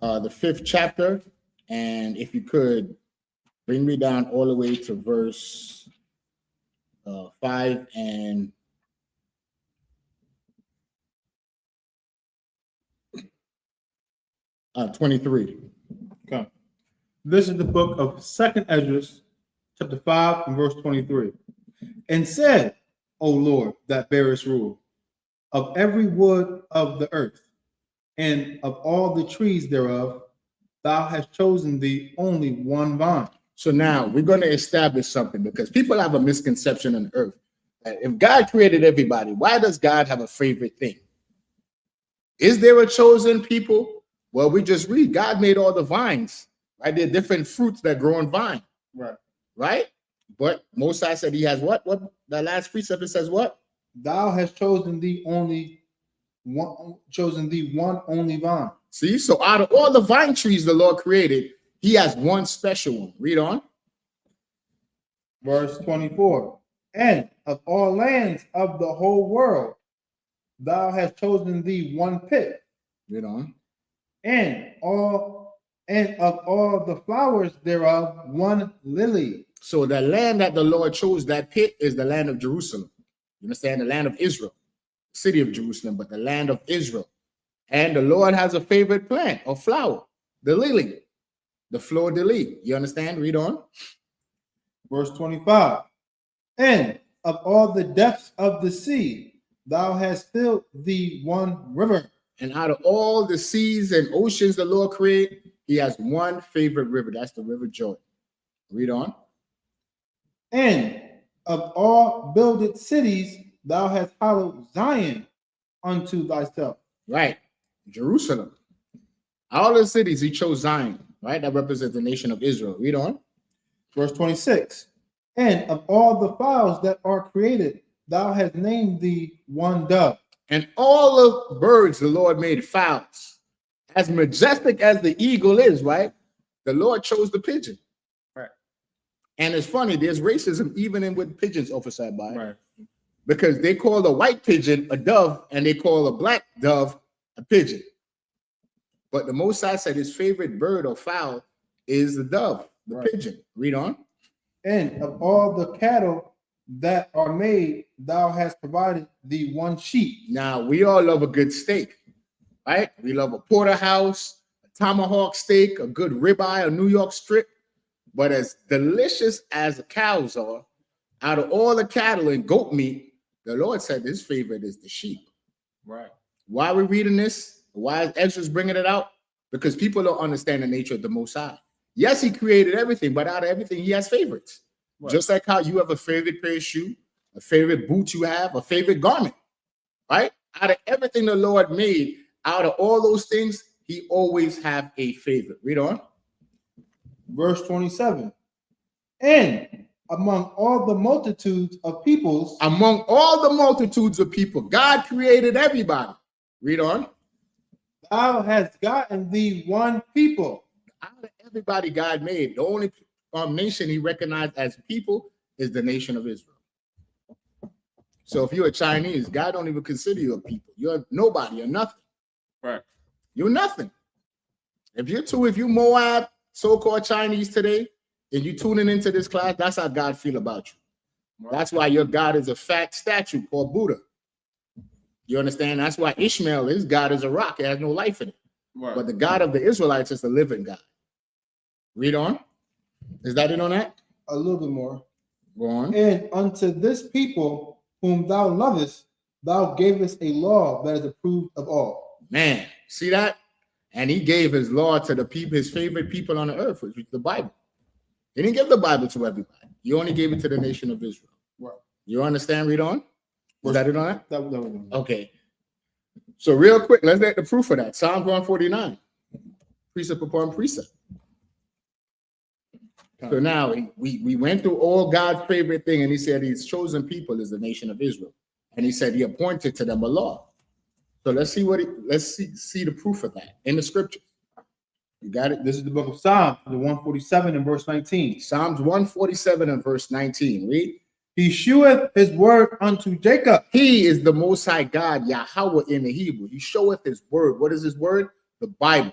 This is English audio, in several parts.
the 5th chapter, and if you could bring me down all the way to verse 5 and 23. Okay. This is the book of 2nd Ezra, chapter 5 and verse 23. And said, O Lord, that bearest rule, of every wood of the earth, and of all the trees thereof, thou hast chosen thee only one vine. So now we're going to establish something, because people have a misconception on earth that if God created everybody, why does God have a favorite thing? Is there a chosen people? Well, we just read God made all the vines, right? There are different fruits that grow on vine, right? But Mosai said he has what? What the last precept it says what? Thou hast chosen thee only one only vine. See, so out of all the vine trees the Lord created, he has one special one. Read on. Verse 24. And of all lands of the whole world, thou hast chosen thee one pit. Read on. And of all the flowers thereof, one lily. So the land that the Lord chose, that pit, is the land of Jerusalem. You understand? The land of Israel, city of Jerusalem, but the land of Israel. And the Lord has a favorite plant or flower, the lily, the fleur de lis. You understand? Read on. Verse 25. And of all the depths of the sea, thou hast filled thee one river. And out of all the seas and oceans the Lord created, he has one favorite river. That's the River Jordan. Read on. And of all builded cities, thou hast hallowed Zion unto thyself. Right. Jerusalem. All the cities he chose Zion, right? That represents the nation of Israel. Read on. Verse 26. And of all the fowls that are created, thou hast named thee one dove. And all of birds the Lord made fowls. As majestic as the eagle is, right? The Lord chose the pigeon. Right. And it's funny, there's racism even in with pigeons, Officer by. Right. Because they call a white pigeon a dove and they call a black dove a pigeon. But the Most High said his favorite bird or fowl is the dove, the pigeon. Read on. And of all the cattle that are made, thou hast provided thee one sheep. Now, we all love a good steak, right? We love a porterhouse, a tomahawk steak, a good ribeye, a New York strip. But as delicious as the cows are, out of all the cattle and goat meat, the Lord said his favorite is the sheep. Right. Why are we reading this? Why is Ezra's bringing it out? Because people don't understand the nature of the Most High. Yes, he created everything, but out of everything, he has favorites. Right. Just like how you have a favorite pair of shoes, a favorite boot you have, a favorite garment, right? Out of everything the Lord made, out of all those things, he always have a favorite. Read on. Verse 27. And among all the multitudes of peoples. Among all the multitudes of people, God created everybody. Read on. Thou hast gotten thee one people. Out of everybody God made, the only nation he recognized as people is the nation of Israel. So if you're a Chinese, God don't even consider you a people. You're nobody. You're nothing. Right. You're nothing. If you Moab, so-called Chinese today, and you tuning into this class, that's how God feel about you. Right. That's why your God is a fat statue called Buddha. You understand? That's why Ishmael is God is a rock. It has no life in it. Right. But the God of the Israelites is the living God. Read on. Is that it on that? A little bit more. Go on. And unto this people whom thou lovest, thou gavest a law that is approved of all. Man, see that? And he gave his law to the people, his favorite people on the earth, which is the Bible. He didn't give the Bible to everybody. He only gave it to the nation of Israel. Right. You understand? Read on. Is that it on that? That was okay. So real quick, let's get the proof of that. Psalms 149. Precept upon precept. So now we went through all God's favorite thing, and he said his chosen people is the nation of Israel. And he said he appointed to them a law. So let's see see the proof of that in the scriptures. You got it? This is the book of Psalms, the 147 and verse 19. Psalms 147 and verse 19. Read. He sheweth his word unto Jacob. He is the Most High God, Yahweh in the Hebrew. He showeth his word. What is his word? The Bible.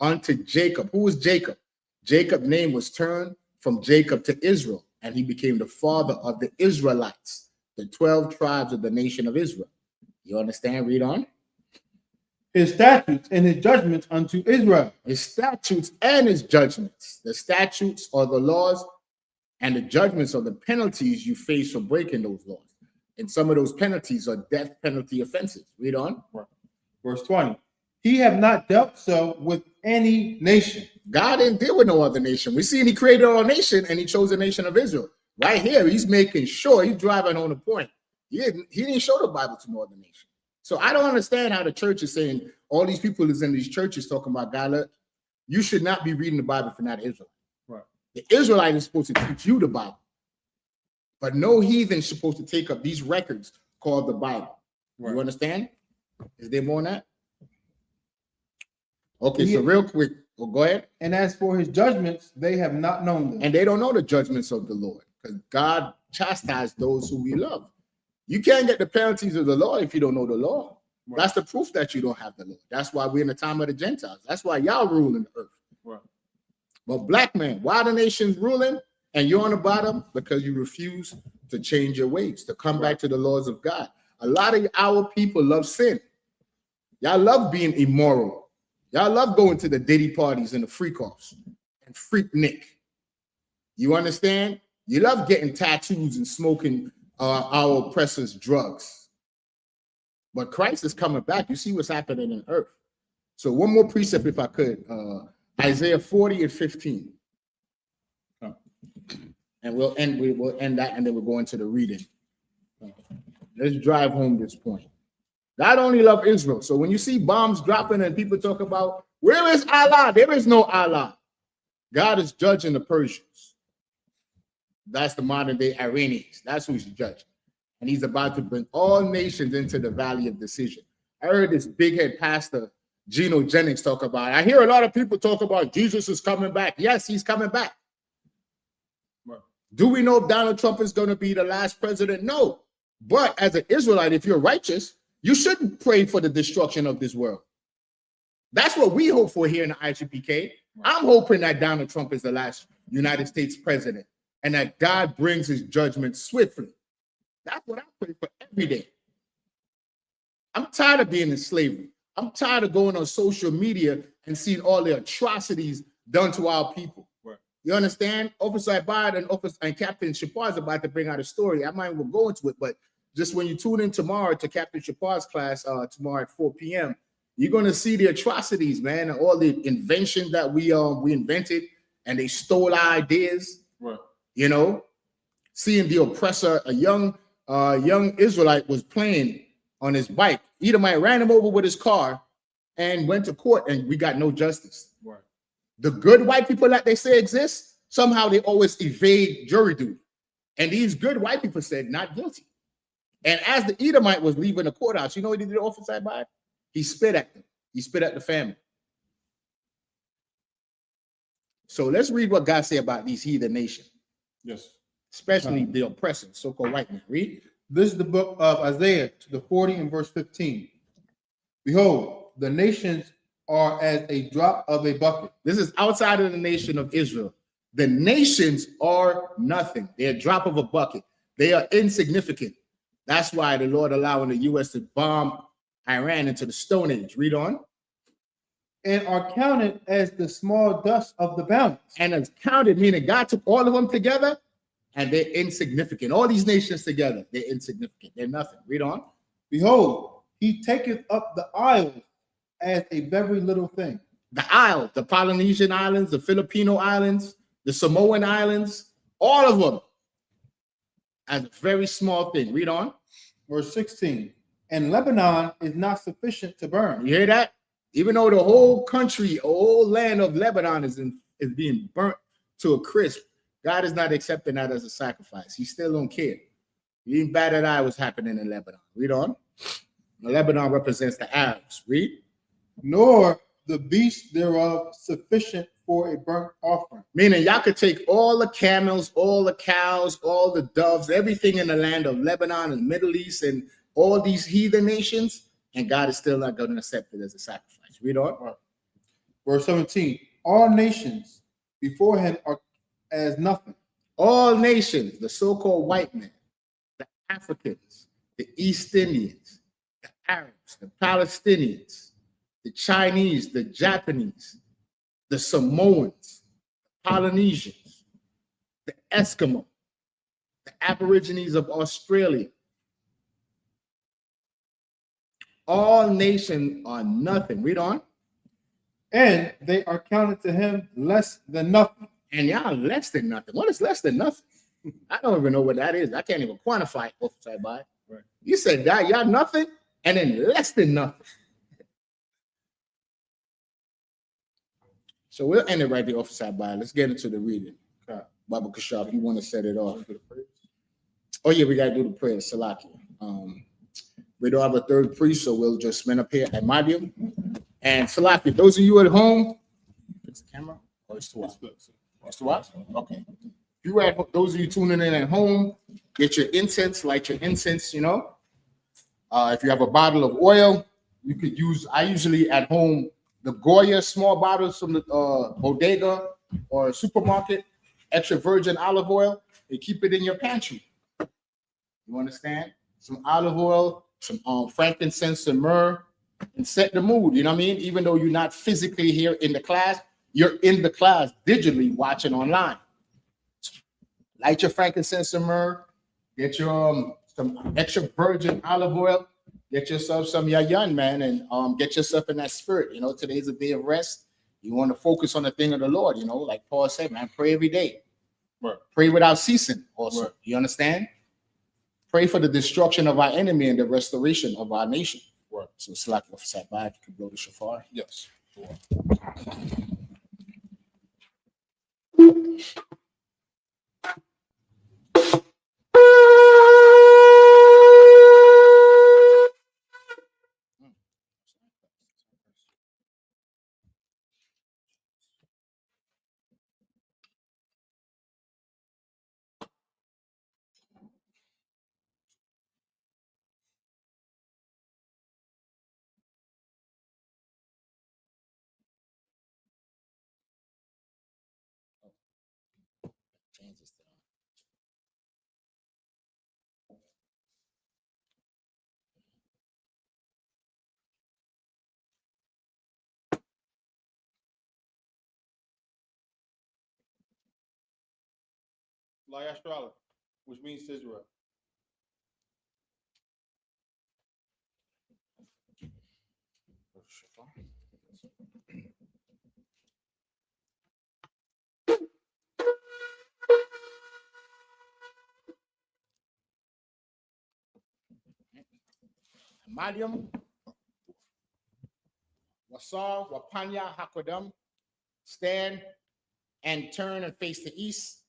unto Jacob. Who was Jacob? Jacob's name was turned from Jacob to Israel, and he became the father of the Israelites, the 12 tribes of the nation of Israel. You understand? Read on. His statutes and his judgments unto Israel. His statutes and his judgments. The statutes are the laws, and the judgments are the penalties you face for breaking those laws. And some of those penalties are death penalty offenses. Read on. Verse 20. He have not dealt so with any nation. God didn't deal with no other nation. We see he created our nation and he chose the nation of Israel. Right here, he's making sure he's driving on the point. He didn't show the Bible to no other nation. So I don't understand how the church is saying all these people is in these churches talking about God. Look, you should not be reading the Bible if you're not Israel. Right. The Israelite is supposed to teach you the Bible. But no heathen is supposed to take up these records called the Bible. Right. You understand? Is there more on that? Okay, so real quick, go ahead. And as for his judgments, they have not known them. And they don't know the judgments of the Lord, because God chastised those who we love. You can't get the penalties of the law if you don't know the law. Right. That's the proof that you don't have the law. That's why we're in the time of the Gentiles. That's why y'all ruling the earth. Right. But black man, why the nation's ruling and you're on the bottom? Because you refuse to change your ways, to come back to the laws of God. A lot of our people love sin. Y'all love being immoral. Y'all love going to the Diddy parties and the freak-offs and freaknik. You understand? You love getting tattoos and smoking our oppressors' drugs. But Christ is coming back. You see what's happening in earth. So one more precept, if I could. Isaiah 40 and 15. And we'll end that, and then we'll go into the reading. Let's drive home this point. God only loved Israel. So when you see bombs dropping and people talk about, where is Allah? There is no Allah. God is judging the Persians. That's the modern day Iranians. That's who he's judging. And he's about to bring all nations into the valley of decision. I heard this big head pastor, Geno Jennings, talk about it. I hear a lot of people talk about Jesus is coming back. Yes, he's coming back. Right. Do we know if Donald Trump is going to be the last president? No. But as an Israelite, if you're righteous, you shouldn't pray for the destruction of this world. That's what we hope for here in the IGPK. Right. I'm hoping that Donald Trump is the last United States president and that God brings his judgment swiftly. That's what I pray for every day. I'm tired of being in slavery. I'm tired of going on social media and seeing all the atrocities done to our people. Right. You understand? Officer Abad and Captain Shapar is about to bring out a story. I might even go into it, but just when you tune in tomorrow to Captain Shapar's class, tomorrow at 4 p.m., you're going to see the atrocities, man, and all the inventions that we invented, and they stole our ideas. Right. You know, seeing the oppressor, a young Israelite was playing on his bike. Edomite ran him over with his car and went to court, and we got no justice. Right. The good white people that they say exist, somehow they always evade jury duty. And these good white people said not guilty. And as the Edomite was leaving the courthouse, you know what he did to Officer Abad? He spit at them. He spit at the family. So let's read what God said about these heathen nations. Yes. Especially the oppressors, so-called white men. Read. This is the book of Isaiah, the 40 and verse 15. Behold, the nations are as a drop of a bucket. This is outside of the nation of Israel. The nations are nothing. They're a drop of a bucket. They are insignificant. That's why the Lord allowing the U.S. to bomb Iran into the Stone Age. Read on. And are counted as the small dust of the balance. And it's counted, meaning God took all of them together, and they're insignificant. All these nations together, they're insignificant. They're nothing. Read on. Behold, he taketh up the isles as a very little thing. The isles, the Polynesian islands, the Filipino islands, the Samoan islands, all of them as a very small thing. Read on. Verse 16. And Lebanon is not sufficient to burn. You hear that? Even though the whole country, whole land of Lebanon is being burnt to a crisp, God is not accepting that as a sacrifice. He still don't care. He didn't bat an eye what's happening in Lebanon. Read on. Lebanon represents the Arabs. Read. Nor the beasts thereof sufficient for a burnt offering. Meaning y'all could take all the camels, all the cows, all the doves, everything in the land of Lebanon and Middle East and all these heathen nations, and God is still not going to accept it as a sacrifice. Read on. Verse 17. All nations before him are as nothing. All nations, the so-called white men, the Africans, the East Indians, the Arabs, the Palestinians, the Chinese, the Japanese, the Samoans, the Polynesians, the Eskimo, the Aborigines of Australia. All nations are nothing. Read on. And they are counted to him less than nothing. And y'all less than nothing. What is less than nothing? I don't even know what that is. I can't even quantify it. Offside by. Right. You said that y'all nothing, and then less than nothing. So we'll end it right there, offside by. Let's get into the reading. Baba Kashaf, you want to set it off? Oh yeah, we gotta do the prayer, Salaki. We don't have a third priest, so we'll just spin up here at Madium. And Salaki, those of you at home, fix the camera. Oh, it's too watch. It's too watch? Okay. You at those of you tuning in at home, get your incense, light your incense, you know. If you have a bottle of oil, you could use, I usually at home, the Goya small bottles from the bodega or supermarket, extra virgin olive oil, and keep it in your pantry. You understand? Some olive oil, some frankincense and myrrh, and set the mood. You know what I mean? Even though you're not physically here in the class, you're in the class digitally watching online. Light your frankincense and myrrh. Get your some extra virgin olive oil. Get yourself some yayan, man, and get yourself in that spirit. You know, today's a day of rest. You want to focus on the thing of the Lord. You know, like Paul said, man, pray every day. Right. Pray without ceasing. Also, right. You understand? Pray for the destruction of our enemy and the restoration of our nation. Right. So, Slack of Sabbath, you can blow the shofar. Yes. Change this to Layastrala, which means Israel. Madium, Wasar, Wapanya, Hakodam, stand and turn and face the east.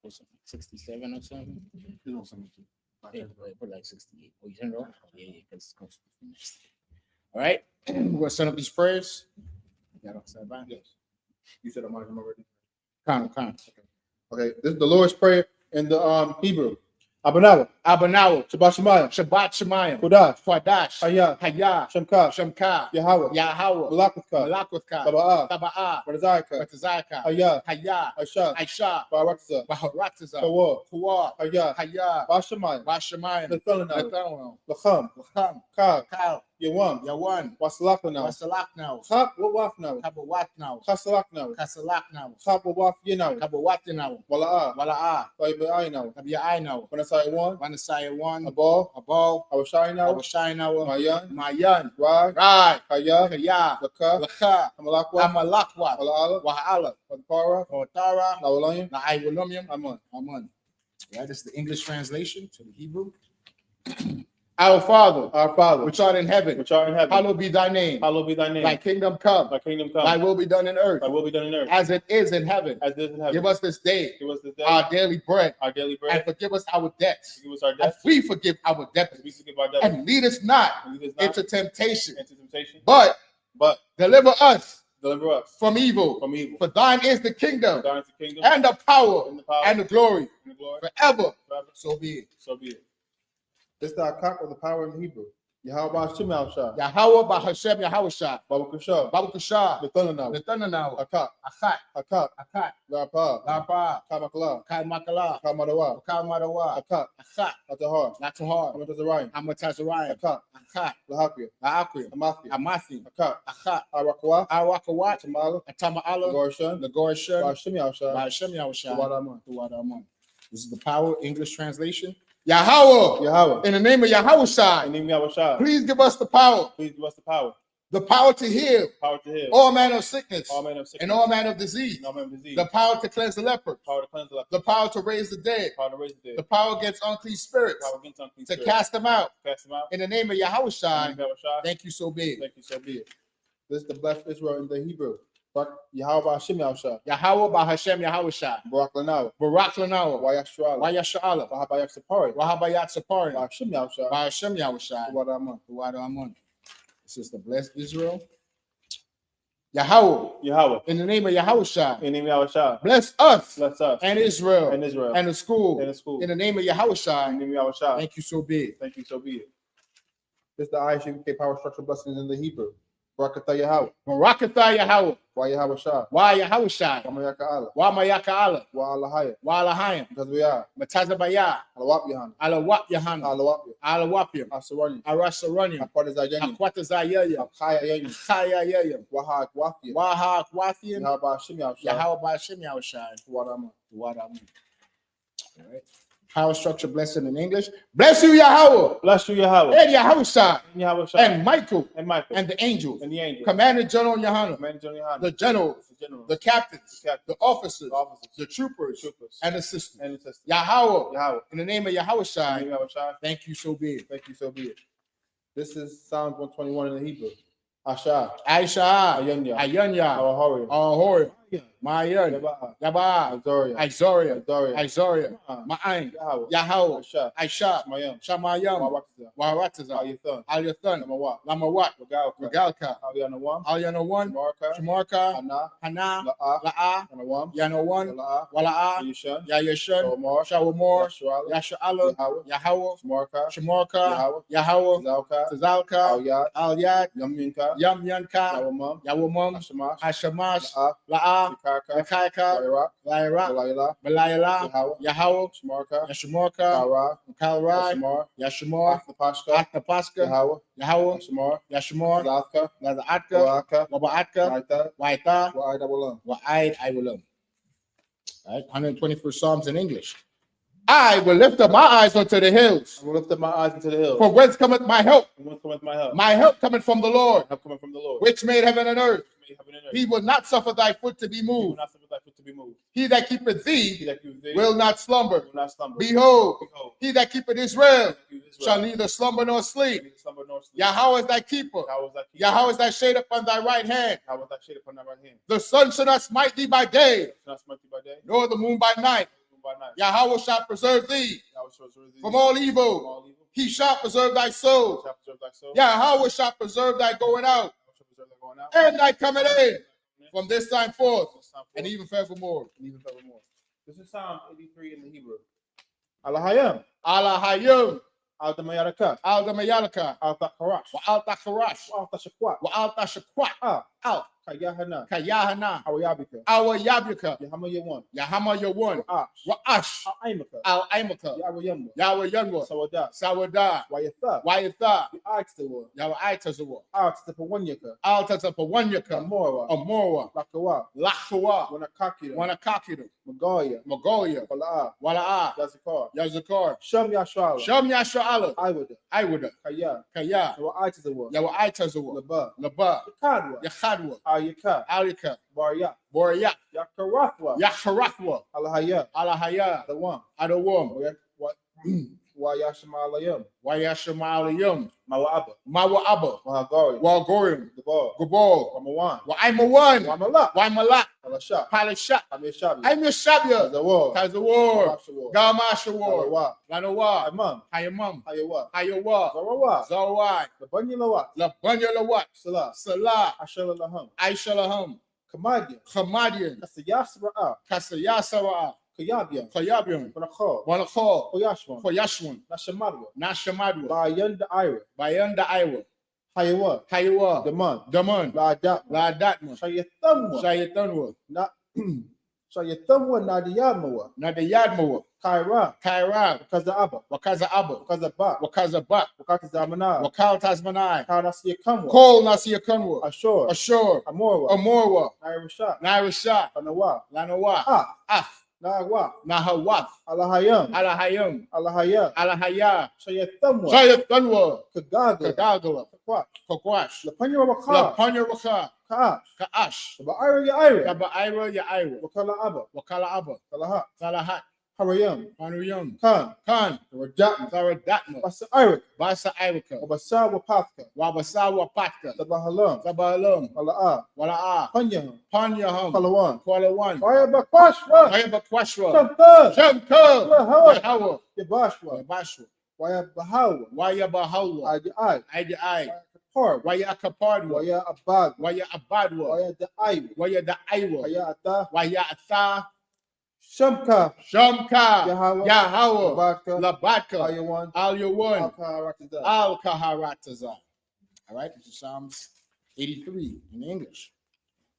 What's it, 67 or something? Yeah, put like 68. Oh, you turned it off? Yeah, because it's close. All right, we're gonna send up these prayers. Got upside down? Yes. You said I'm already. Come. Okay, this is the Lord's Prayer in the Hebrew. Abanawa, Abanawa, Shabbat Shemayim, Shabbat Shemayim, Kodash, Kwadash, Hayah, Hayah, Shemka, Shemka, Yahweh, Yahweh, Malakutka, Malakutka, Taba'ah, Taba'ah, Barzaka, Batazaka, Hayah, Hayah, Aisha, Aisha, Barakza, Baharataza, Kawar, Kuwa, Hayah, Hayah, Bashamayim, Bashamayim, Nathanael, Nathanael, Lacham, Lacham, Kal, Kal, Yawam, Yawan, Wasalaknau, Wasalaknau, Chab Wawafnau, Kabawatnau, Kasalaknau, Kasalaknau, Chab Wawaf Yenau, Kabawatinau, Wala'ah, Wala'ah, Taibainau, Tabiainau, Wanasai 1, Wanasaya 1, Abal, Abal, Awashainau, Abashainau, Mayan, Mayan, Rai, Rai, Hayah, Kaya, Laka, Lacha, Amalakwa, Amalakwa, Wala'ala, Wahala, Wadpara, Kotara, Nawalayim, Na'aiwulumium, Aman. Aman. That is the English translation to the Hebrew. Our Father, which art in heaven, hallowed be thy name. Hallowed be thy name. Thy kingdom come. Thy kingdom come. Thy will be done in earth. Thy will be done in earth. As it is in heaven. As it is in heaven. Give us this day. Give us this day. Our daily bread. Our daily bread. And forgive us our debts. Forgive us our As debts. we forgive our debtors. We forgive our debtors. And lead us not And lead us not into temptation. into temptation. But But deliver us Deliver us from evil. from evil. For thine is the kingdom Thine is the kingdom and the power and the power and the glory and the glory forever. forever. So be it. So be it. This the Akak of the power in Hebrew. Yahweh Hashem Yahushua. Yahweh by Hashem Yahushua. Babu Kusha. Babu Kusha. Bethunanaw. Netanyahu. Akak. Achat. Akak. Achat. Lapa. Lapa. Kamakala. Kai Makala. Kamadawa. Kai Madawa. Akak. Achat. Atahar. Latahar. Amatazarayim. Amatazariah. Akak. Achat. Lahapia. Laakwim. Amathia. Amathi. Akak. Achat. Arakwa. Arakawat. Tamala. Atama'ala. Gorshan. Lagorshan. Hashem Yahushua. By Hashem Yahushua. Wadaman. Wadaman. This is the power English translation. Yahweh. Yahweh. In the name of Yahushua. In the name of Yahushua. Please give us the power. Please give us the power. The power to heal Power to heal. all manner of sickness All men of sickness. and all manner of disease. And all men of disease. The power to cleanse the leper. Power to cleanse the leper. The power to raise the dead. Power to raise the dead. The power against unclean spirits. Power against unclean To spirits. cast them out. Cast them out. In the name of In the Yahushua. name of Yahushua. Thank you so big. Thank you, so be it. This is the blessed Israel in the Hebrew. Yahweh Hashem Yahushua. Yahweh by Hashem Yahushua. Barak Lanawa. Barak Lanawa. Wayashua. Wayasha'ala. Wahabayak Sapari. Wahabayat Sapari. Hashem Yahushua. By Hashem Yahushua. Wadaman. Wadaman. This is the blessed Israel. Yahweh. Yahweh. In the name of Yahushua. In the name of Yahushua. Bless us Bless us. and Israel And Israel. and the school. And the school. In the name of In the Yahushua. name of Yahushua. Thank you so big. Thank you, so be it. This is the ISUK power structure blessings in the Hebrew. Barakatah Yahweh. Barakatah Yahweh. Wa Yahweh Shah. Wa Yahushua. Wamayaka Allah. Wa Mayaka'ala. Wa Allahaya. Wa Alahayim. Because we are. Matazabaya. Alawap Yahan. Alawap Yahana. Alawap. Alawapim. Asarani. Arasaranium. Akwadazayani. Akwatazayaya. Akaya Yayim. Chayayayim. Waha Akwafia. Waha Kwathium. Yahweh Hashem Yahushua. Yahweh by Hashem Yahushua. Wadama. Wadaman. All right. Power structure blessing in English. Bless you, Yahweh. Bless you, Yahweh. And Yahushua. And Yahweh Shah. And Michael. And Michael. And the angels. And the angel. Commander General Yohana. Commander General The generals. The general. The captains. The captain. The officers. The officers. The troopers. Troopers. And assistants. And the sister. Yahweh. Yahweh. In the name of In the Yahushua. name of Yahushua. Thank you so big. Thank you, so be it. This is Psalms 121 in the Hebrew. Asha. Aisha. Ayanya. Ayanya. Awahori. Ahori. Yeah. Mayan. Yabaha. Yaba. Azoria. Izoria. Azoria. Izoria. Ma'an. Ma'ain. Yahweh. Yahweh. Asha. Aisha. Mayam. Shamayam. Mawakza. Warataza. Ayathan. Alyathan. Namawat. Lamawat. Regalka. Regalka. Alyanawam. Alyanawan. Marka. Shamarka. Hana. Hana. La'a. La'a. Anawam. Yanawan. La'a. Wala'a. Yishan. Yayashan. Shawamar. Shawamor. Yashuala. Yasha'ala. Yahweh. Yahweh. Marka. Shamarka. Yahweh. Yahweh. Zalka. Tazalka. Alyat. Alyat. Yamyinka. Yam Yanka. Yawamam. Yawamam. Ashamash. Hashamash. La'a. La'a. Yikarka. Yakaika. Lyra. Lyra. Balayla. Malayala. Yahweh. Yahweh. Shmarka. Yashmarka. Kara. Kalrai. Yashamar. Yashmar. Athapashka. Atnapaska. Yahweh. Yahweh. Yashamar. Yashmar. Zalka. Lazaatka. Wa'aka. Wabaatka. Naita. Waita. Wa'ida Walam. Wa'aid Iwalam. All right, 121st Psalms in English. I will lift up my eyes unto the hills. I will lift up my eyes into the hills. For whence cometh my help? From whence cometh my help? My help cometh from the Lord, Help coming from the Lord. which made heaven and earth. May heaven and earth. He will not suffer thy foot to be He will moved. not suffer thy foot to be moved. He that keepeth He thee that keepeth thee will not slumber. will not slumber. Behold, Behold, he that keepeth Israel he that keepeth Israel shall neither slumber nor sleep. neither slumber nor sleep. Yahweh is thy keeper. Yahweh is thy keeper. Yahweh is thy shade upon thy right hand. Yahweh is thy shade upon thy right hand. The sun shall not smite thee by day, Shall not smite thee by day, nor the moon by night. nor by night. Yahweh shall preserve thee Yahweh shall preserve thee from all from evil. all evil. He shall preserve thy soul. Shall preserve thy soul. Yahweh shall preserve thy going out Yahweh shall preserve thy going out. and thy coming in from this time forth This time forth, and even forevermore. and even forevermore. This is Psalm 83 in the Hebrew. Alahayam. Allah Hayyum, Al Damayaraka. Al Damayalaka, Al Takarash. wa Al Takharash, Al Tashakwat. wa Al Tashakwat, Ah. Al Kayahana. Kayahana, Awayabika. Our Yabuka, Yahama Yawan. Yahama Yawan, Ash. wa Ash, Al Aimaka. Al Aimaka, Yahweh Yamwa. Yahweh Yanwa, Sawada. Sawada, Wayatha. Wayatha, The Arts the world. Yahweh Aitazawa, Arts the Pawanyaka. Al Tazapawanyaka, Amora. Amora, Lakawa. Lachawa, Wanakakira. Wanakakidu, Magoya. Magoya, Wala'a. Wala'a, Yazikar. Yazakar, Sham Yashala. Sham Yasha'ala, Iwada. Iwada, Kaya. Kaya, Yahweh Arts the world. Yahweh Aitazawa, Laba. Laba, Kadwa. Yachadwa, Ayaka. Alika, Barya. Boria, Yakarathwa. Yacharathwa, Alahaya. Alahaya, The one. Adawam, Wayashamalayam. Wayashamaliyum, Mawaba. Mawa'aba, Wahagari. Wagorim, The ball. Gabal, Wamawan. Wa'aimawan, Wamala. Waimalak, Alasha. Palashat. Amishabi. I'm your Shabia. Tazawar. Tazawar. Tazawar. Gamashawar. Alawa. Lanawa. Imam. Hayamam. Hayawa. Hayawa. Zarawa. Zawai. Labanyalawa. Labanyalawat. Salah. Salah. Ashalalaham. Aishalaham. Kamadian. Hamadian. Kasayasra'a. Kasayasara. Kayabian. Kayabian. Banakho. Walakho. Koyashwan. Koyashwan. Nashamadwa. Nashamadwa. Bayan the Ira. Bayanda Iowa. Hayawa. Hayawa. Daman. Daman. La'adat. Ladatma. Shayatamwa. Shayatanwa. Na Shayatamwa Nadiyamawa. Nadayadmawa. Kaira. Kaira. Kazaaba. Wakaza Abba. Kazaba. Wakaza Bat. Wakatazamana. Wakal Tasmanai. Kanasiyakamwa. Kol Nasiyakanwa. Ashore. Ashore. Amorwa. Amorwa. Nairasha. Nairasha. Anawa. Lanawa. Ah. Af. Nawa. Nahawath. Alahayam. Alahayam. Alahaya. Alahaya. Shayatamwa. Shayatanwa. Kagaga. Kadagala. Kakwa. Kokwash. Lapanya Waka. Lapanya Waka. Kaash. Kaash. Baira ya Ira. Kaba Ira ya Ira. Wakala Abba. Wakala Abba. Kalaha. Salahat. Harayam. Panuyam. Khan. Khan. Radatma. Saradatma. Basa Ira. Basa Irika. Wabasa Wapatka. Wabasawa Patka. Tabahalam. Sabalam. Ala'a. Wala'a. Panyaham. Panyaham. Kalawan. Kualawan. Fire Bakwashwa. Wayabakwashwa. Shamka. Shamka. Yahawa. Yahawa. Yabashwa. Wabashwa. Waya Bahawa. Wayabahawa. Adi Ai. Aidi Ai. Park. Waya Kapadwa. Waya Abad. Waya Abadwa. Waya the Ai. Waya da Iwa. Waya Ata. Waya Atha. Shamka. Shamka. Yahawa. Yahawa. Labatka. Labatka. Ayawan. Al Yawan. Alkaharakazah. Al Kaharatazah. All right, this is Psalms 83 in English.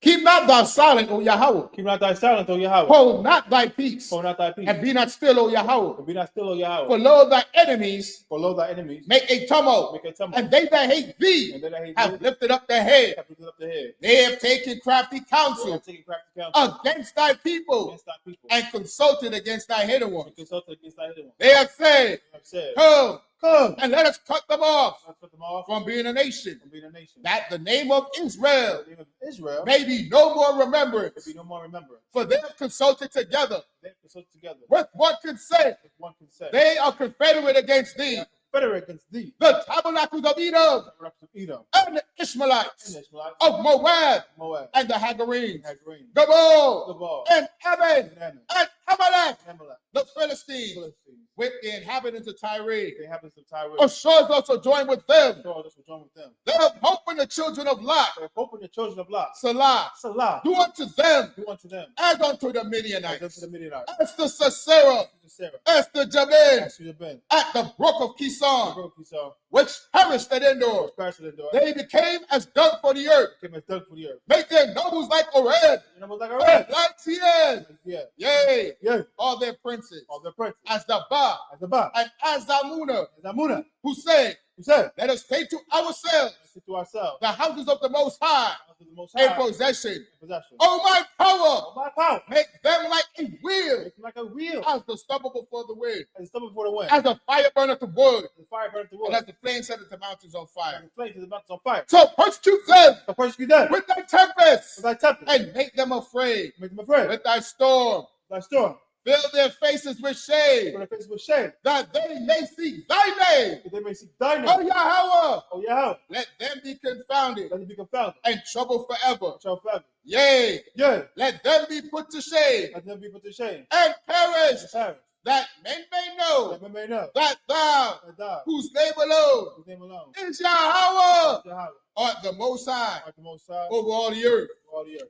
Keep not thou silent, O Yahweh. Keep not thy silence, O Yahweh. Hold not thy peace, Hold not thy peace. and be not still, O Yahweh. Be not still, O Yahweh. For lo, thy enemies For lo thy enemies make a tumult, make a tumult. and they that hate thee And then I hate have thee. lifted up their head. Have lifted up the head. They have taken crafty They counsel have taken crafty counsel against thy people against thy people. and consulted against thy hidden And ones. consulted against thy hidden ones. They have said, They have said, come come, and let us cut them off let's put them off from being a nation, from being a nation. that the name of Israel The name of Israel may be no more there remembrance. be no more remembrance. For they have consulted together They have consulted together with one consent. with one consent. They are confederate against They thee, are confederate against thee, the tabernacles of Edom, the rocks of Edom, and the and Ishmaelites the Ishmaelites, of Moab, Moab, and the Hagarenes, Hagarene, Gabal, Gabal, and Ammon, and Ammon, and Amalek, Amalek, the Philistines, Philistines, with the inhabitants of Tyre. the inhabitants of Tyre. Assures us to join with them. Sure, this will join with them. They have hope in the children of Lot. They have hope in the children of Lot. Salah. Salah, Do unto them do unto them as unto the as unto Midianites, the Midianites. as to Sisera, Sarah, as to Jabin, as to the Ben, at the brook of Kison, broke his arm, which perished at Endor. crashed in the door, They became as dirt for the earth. came as dug for the earth. Make their nobles like Oreb, And it was like a and red. like Tien. Yeah, Yea, yeah, all their princes, all the princes. as the Ba, As the Ba, and as Zamuna, as Amuna, who say, who said, let us take to ourselves let's say to ourselves, the houses of the Most High unto the Most in High, possession. in possession. Oh, my power, Oh, my power, make them like a wheel, make them like a wheel, as the stubble before the wind, as the stubble before the wind, as the fire burneth the wood, the fire burns the and wood, as the flame setteth the mountains on fire. and the flames of the mountains on fire. So persecute them So persecute them with thy tempest, with thy tempest, and make them afraid make them afraid. with thy storm. Thy storm, Fill their faces with shade, for their faces with shame, that they may see thy name. that they may see thy Oh, name. Yahweh, Oh, Yahweh, let them be confounded let them be confounded, and troubled forever. shall forever. Yea, Yea, let them be put to shame let them be put to shame, and perish, and perish, that men may know that men may know that thou, that thou, whose name alone whose name alone, is Yahweh, Yahweh, art the Most High art the Most High over all the earth. over all the earth.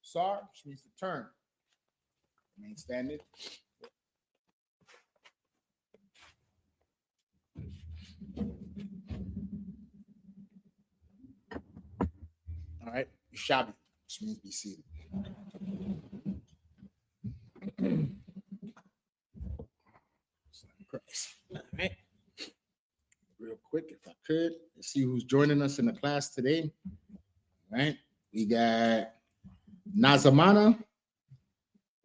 Sar, which means to turn. Remain standing. All right, Shabi, which means be seated. All right. Real quick, if I could, let's see who's joining us in the class today. All right, we got Nazamana,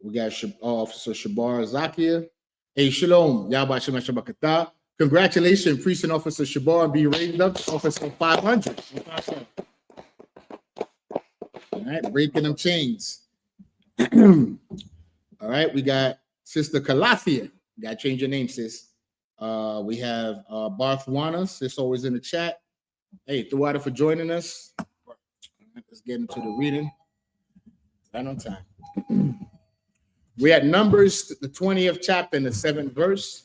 we got Officer Shabar Zakia. Hey, shalom, Yahba Shema Shabakata. Congratulations, Precinct Officer Shabar, be raised up to Officer 500. All right, breaking them chains. All right, we got Sister Calathia. Got to change your name, sis. We have Barth Wana, sis, always in the chat. Hey, Thuwada for joining us. All right, let's get into the reading. All Right on time. We had Numbers, the 20th chapter and the 7th verse.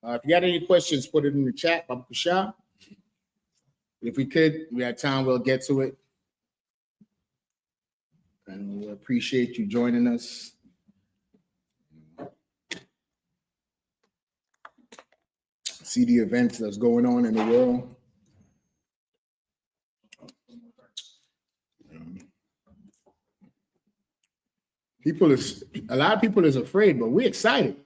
If you got any questions, put it in the chat. Baba Kusha. If we could, we had time, we'll get to it. And we appreciate you joining us. See the events that's going on in the world. A lot of people is afraid, but we're excited.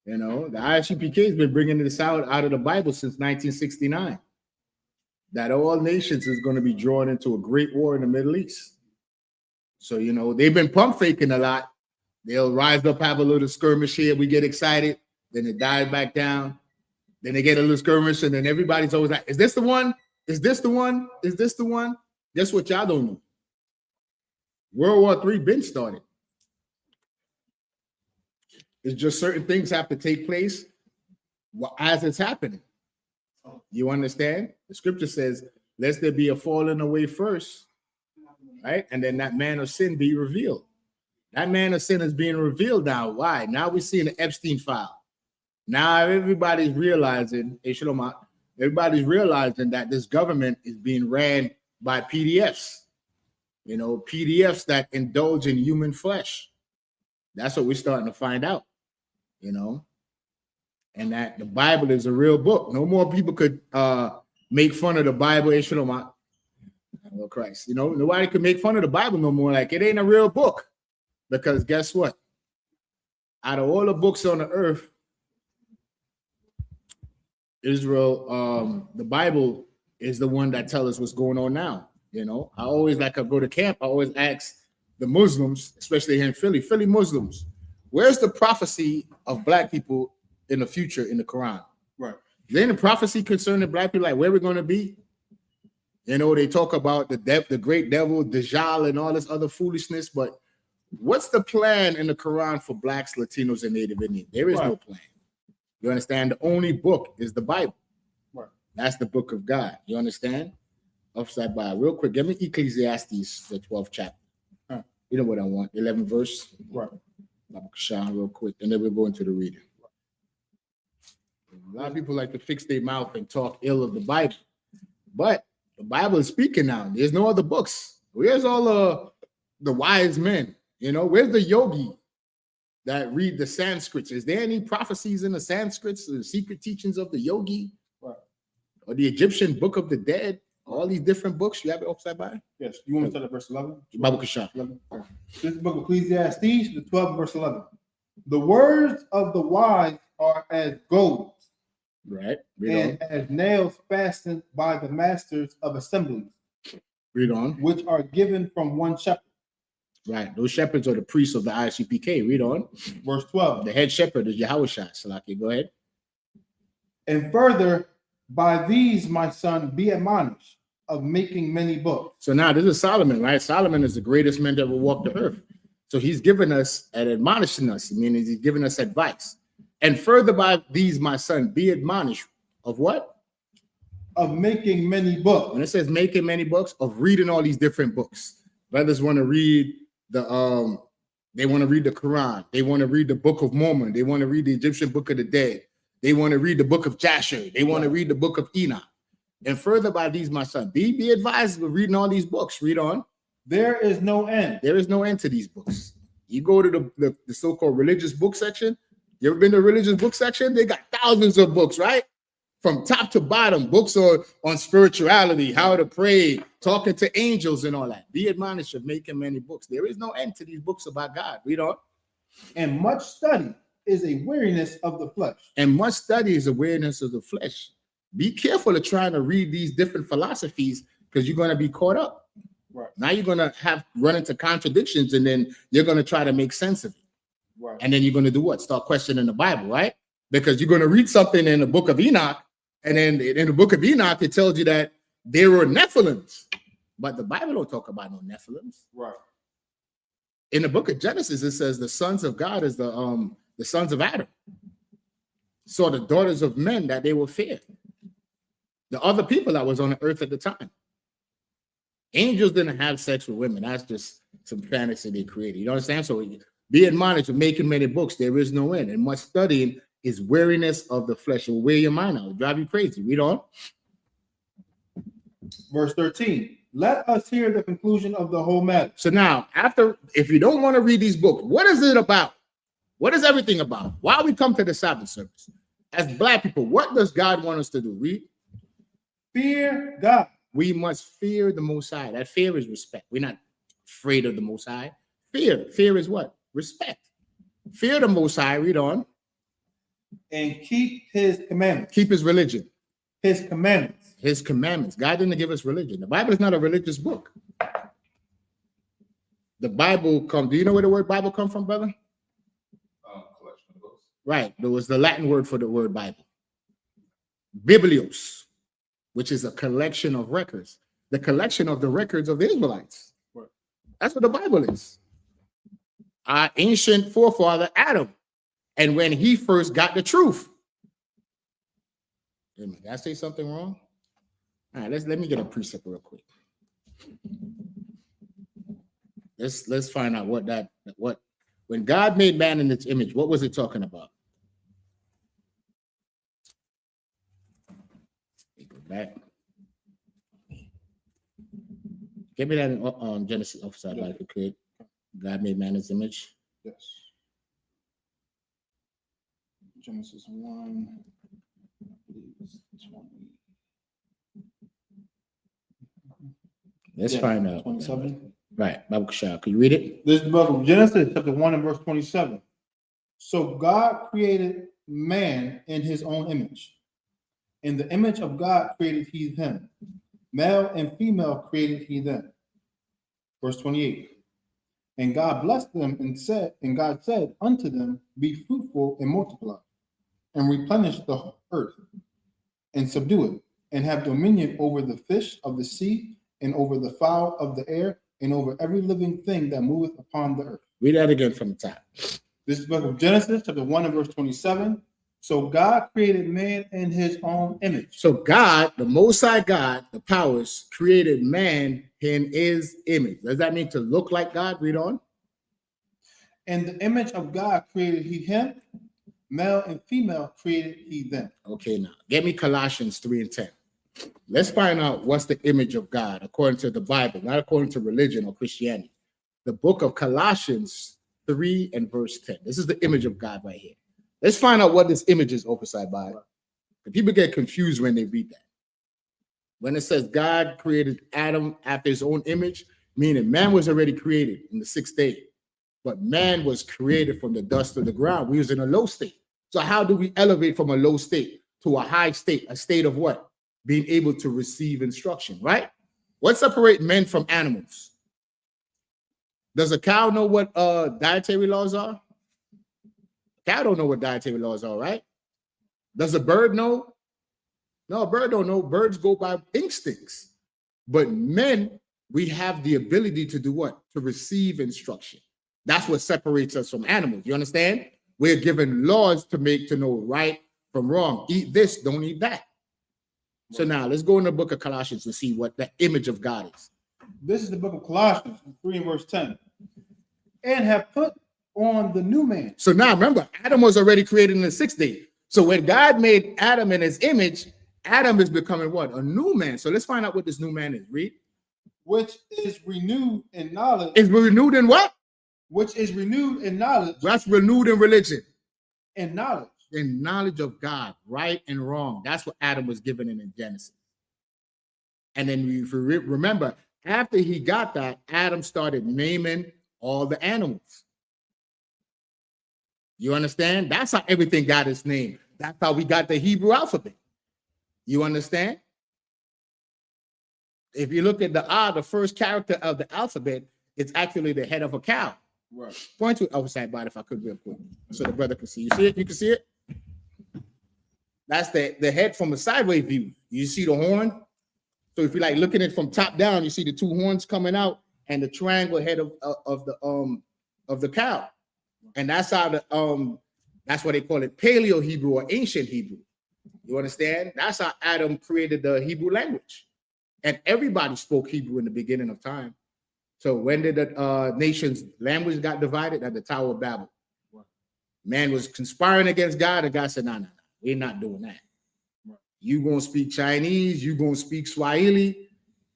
You know, the ISUPK has been bringing this out of the Bible since 1969, that all nations is going to be drawn into a great war in the Middle East. So, you know, they've been pump faking a lot. They'll rise up, have a little skirmish here. We get excited. Then it dies back down. Then they get a little skirmish, and then everybody's always like, is this the one? Is this the one? Is this the one? Guess what y'all don't know? World War III been started. It's just certain things have to take place as it's happening. You understand? The scripture says, lest there be a falling away first, right? And then that man of sin be revealed. That man of sin is being revealed now. Why? Now we're seeing the Epstein file. Now everybody's realizing, everybody's realizing that this government is being ran by PDFs. You know, PDFs that indulge in human flesh. That's what we're starting to find out. You know, and that the Bible is a real book. No more people could make fun of the Bible. Oh Christ, you know, nobody could make fun of the Bible no more. Like, it ain't a real book, because guess what? Out of all the books on the earth, Israel, the Bible is the one that tells us what's going on now. You know, I always I go to camp. I always ask the Muslims, especially here in Philly Muslims, where's the prophecy of black people in the future in the Quran? Right. Then the prophecy concerning black people, like where we're going to be. You know, they talk about the great devil, Dajjal, and all this other foolishness. But what's the plan in the Quran for blacks, Latinos, and Native Indians? There is no plan. You understand? The only book is the Bible. Right. That's the book of God. You understand? Upside by real quick. Give me Ecclesiastes, the 12th chapter. You know what I want? 11th verse. Right. Real quick, and then we'll go into the reading. A lot of people like to fix their mouth and talk ill of the Bible, but the Bible is speaking now. There's no other books. Where's all the wise men? You know, where's the yogi that read the Sanskrits? Is there any prophecies in the Sanskrits, the secret teachings of the yogi, or the Egyptian Book of the Dead? All these different books, you have it upside down? Yes. You want to start at verse 11? Baba Kusha. This is the book of Ecclesiastes, the 12th verse 11. The words of the wise are as gold, right? And as nails fastened by the masters of assemblies. Read on. Which are given from one shepherd. Right. Those shepherds are the priests of the ISUPK. Read on. Verse 12. The head shepherd is Yahushua. Salaki, go ahead. And further, by these, my son, be admonished of making many books. So now this is Solomon, right? Solomon is the greatest man that ever walked the earth. So he's giving us and admonishing us. I mean, he's giving us advice. And further, by these, my son, be admonished of what? Of making many books. When it says making many books, of reading all these different books. Brothers want to read they want to read the Quran. They want to read the Book of Mormon. They want to read the Egyptian Book of the Dead. They want to read the book of Jasher. They want to read the book of Enoch. And further, by these, my son, be advised of reading all these books. Read on. There is no end. There is no end to these books. You go to the so-called religious book section. You ever been to the religious book section? They got thousands of books, right? From top to bottom, books on spirituality, how to pray, talking to angels and all that. Be admonished of making many books. There is no end to these books about God. Read on. And much study is a weariness of the flesh. And much study is a weariness of the flesh. Be careful of trying to read these different philosophies, because you're going to be caught up. Right. Now you're going to run into contradictions, and then you're going to try to make sense of it. Right. And then you're going to do what? Start questioning the Bible, right? Because you're going to read something in the book of Enoch, and then in the book of Enoch, it tells you that there were Nephilims. But the Bible don't talk about no Nephilims. Right. In the book of Genesis, it says the sons of God is the sons of Adam. So the daughters of men that they will fear. The other people that was on the earth at the time. Angels didn't have sex with women. That's just some fantasy they created. You understand? So be admonished of making many books. There is no end. And much studying is weariness of the flesh. It will wear your mind out. It'll drive you crazy. Read on. Verse 13. Let us hear the conclusion of the whole matter. So now, if you don't want to read these books, what is it about? What is everything about? Why we come to the Sabbath service? As black people, what does God want us to do? Read. Fear God. We must fear the Most High. That fear is respect. We're not afraid of the Most High. Fear is what? Respect. Fear the Most High. Read on. And keep his commandments. Keep his religion. His commandments. His commandments. God didn't give us religion. The Bible is not a religious book. The Bible comes. Do you know where the word Bible comes from, brother? Collection of books. Right. There was the Latin word for the word Bible. Biblios, which is a collection of records. The collection of the records of the Israelites. Right. That's what the Bible is. Our ancient forefather, Adam. And when he first got the truth. Did I say something wrong? All right, let me get a precept real quick. Let's find out what when God made man in its image, what was it talking about? Go back. Give me that on Genesis offside, if you could. God made man in his image. Yes. Genesis 1. 20. Let's find out. 27. Right, Bible Shah. Can you read it? This is the book of Genesis, chapter 1 and verse 27. So God created man in his own image. In the image of God created he him. Male and female created he them. Verse 28. And God blessed them and God said unto them, be fruitful and multiply, and replenish the earth, and subdue it, and have dominion over the fish of the sea, and over the fowl of the air, and over every living thing that moveth upon the earth. Read that again from the top. This is the book of Genesis, chapter 1 and verse 27. So God created man in his own image. So God, the Most High God, the powers, created man in his image. Does that mean to look like God? Read on. In the image of God created he him. Male and female created he them. Okay, now get me Colossians 3 and 10. Let's find out what's the image of God according to the Bible, not according to religion or Christianity. The book of Colossians 3 and verse 10. This is the image of God right here. Let's find out what this image is, oversight by. People get confused when they read that. When it says God created Adam after his own image, meaning man was already created in the 6th day, but man was created from the dust of the ground. We was in a low state. So how do we elevate from a low state to a high state? A state of what? Being able to receive instruction, right? What separates men from animals? Does a cow know what dietary laws are? Cow don't know what dietary laws are, right? Does a bird know? No, a bird don't know. Birds go by instincts. But men, we have the ability to do what? To receive instruction. That's what separates us from animals. You understand? We're given laws to know right from wrong. Eat this, don't eat that. So now let's go in the book of Colossians to see what the image of God is. This is the book of Colossians 3 and verse 10. And have put on the new man. So now remember, Adam was already created in the 6th day. So when God made Adam in his image, Adam is becoming what? A new man. So let's find out what this new man is. Read. Which is renewed in knowledge. Is renewed in what? Which is renewed in knowledge. That's renewed in religion. In knowledge. In knowledge of God, right and wrong. That's what Adam was given in Genesis. And then if you remember, after he got that, Adam started naming all the animals. You understand? That's how everything got its name. That's how we got the Hebrew alphabet. You understand? If you look at the first character of the alphabet, it's actually the head of a cow. Right. Point to outside body if I could real quick, so the brother can see. You see it? You can see it? That's the head from a sideways view. You see the horn? So if you like looking at it from top down, you see the two horns coming out and the triangle head of the cow. And that's how that's what they call it, Paleo Hebrew or ancient Hebrew. You understand? That's how Adam created the Hebrew language. And everybody spoke Hebrew in the beginning of time. So when did the nations' language got divided? At the Tower of Babel. Right. Man was conspiring against God, and God said, no, we're not doing that. Right. You gonna speak Chinese, you gonna speak Swahili,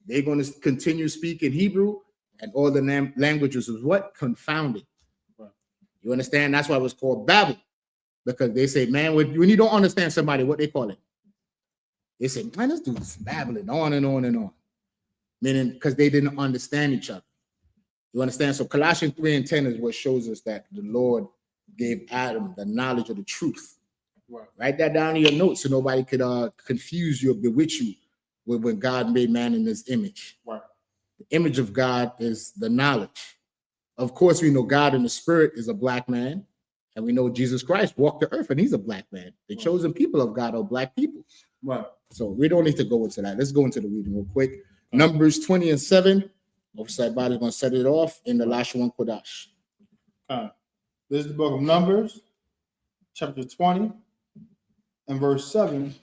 they're gonna continue speaking Hebrew, and all the languages was what? Confounded. Right. You understand? That's why it was called Babel. Because they say, man, when you don't understand somebody, what they call it? They say, man, this dude's babbling on and on and on. Meaning, because they didn't understand each other. You understand? So Colossians 3:10 is what shows us that the Lord gave Adam the knowledge of the truth. Right. Write that down in your notes so nobody could confuse you or bewitch you with when God made man in his image. Right. The image of God is the knowledge. Of course, we know God in the spirit is a black man, and we know Jesus Christ walked the earth and he's a black man. The Right. chosen people of God are black people. Right. So we don't need to go into that. Let's go into the reading real quick. Numbers 20:7. Officer Body is going to set it off in the Lashon Kodash. This is the book of Numbers, chapter 20, and verse 7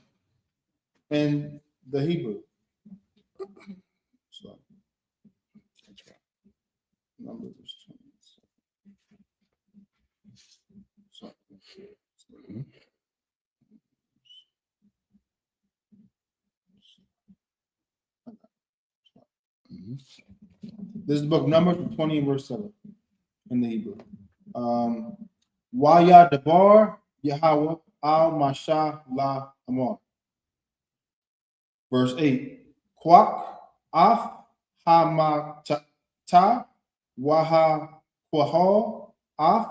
in the Hebrew. So, Numbers 20. So, this is the book of Numbers 20 and verse 7 in the Hebrew. Waya Debar Yahweh al Masha la Amor. Verse 8. Kwak af hamata waha kwaho af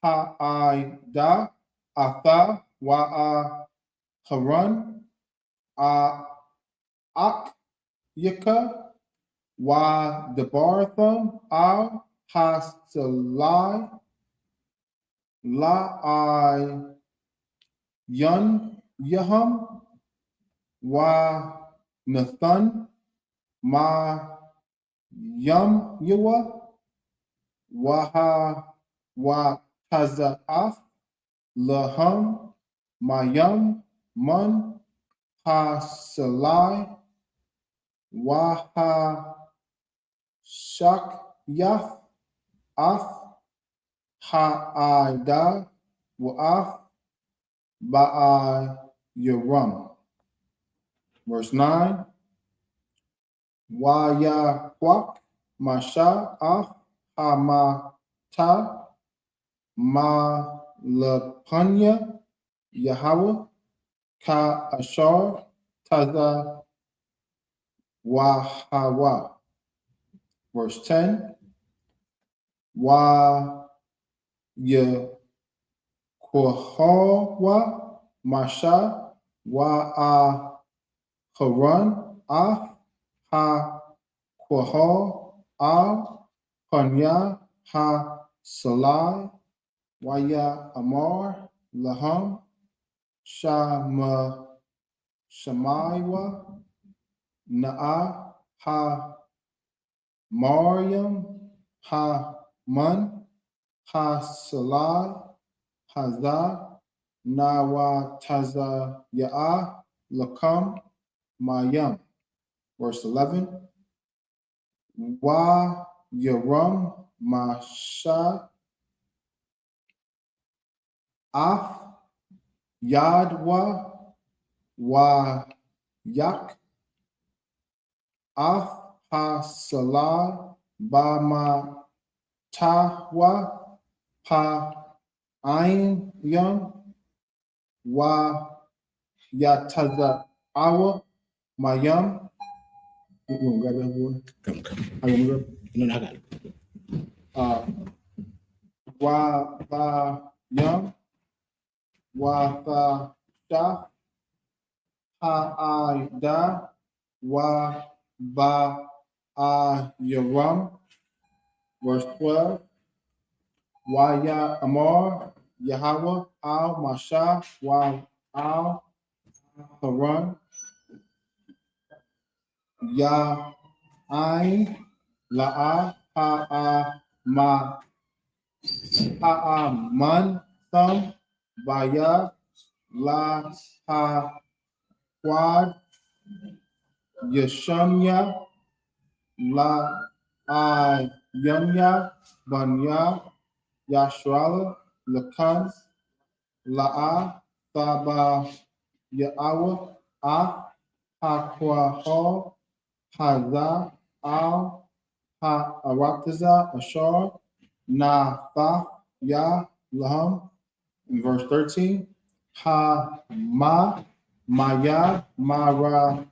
ha'aida atha wa'a haran ak yaka wa debartham al hasalai la I yun yaham wa Nathan ma yum yawa waha wa tazaaf laham mayam man ha salai waha shak yath af ha'ida wa'af ba'a yaram. Verse 9. Waya kwak masha af hamata ma lapanya Yahweh ka ashar taza wahawa. Verse 10. Wa Yehowa Masha wa a Haran af ha Kwaho al Panya ha Salai Waya Amar Laham Shama Shamaiwa Na'a ha Mariam ha Man ha Salai Haza Nawa Taza Ya'a Lakam Mayam. Verse 11. Wa Yaram Masha Af Yadwa Wa Yak Af Ha Salah Bama Tahwa Pa Ain Yam Wa Yataza Awa Mayam. You want to grab that boy? Come. I want to grab. No, I got it. Wa Ba Yam Wa Ba Da Ha I Da Wa Ba A Yaram. Verse 12. Wa Ya Amar Yahweh al Masha wa al Haran Ya Ain La'a Ha Ma Ha Man Thum Baya La Ha Quad Yeshamya La I Yanya, Banya, Yashrala, Lakan, La'a, Thaba, Ya'awa, Hakwaha, Haza, Al, Arataza, Ashar, Na, Ya, Laham. In verse 13, Maya, Mara,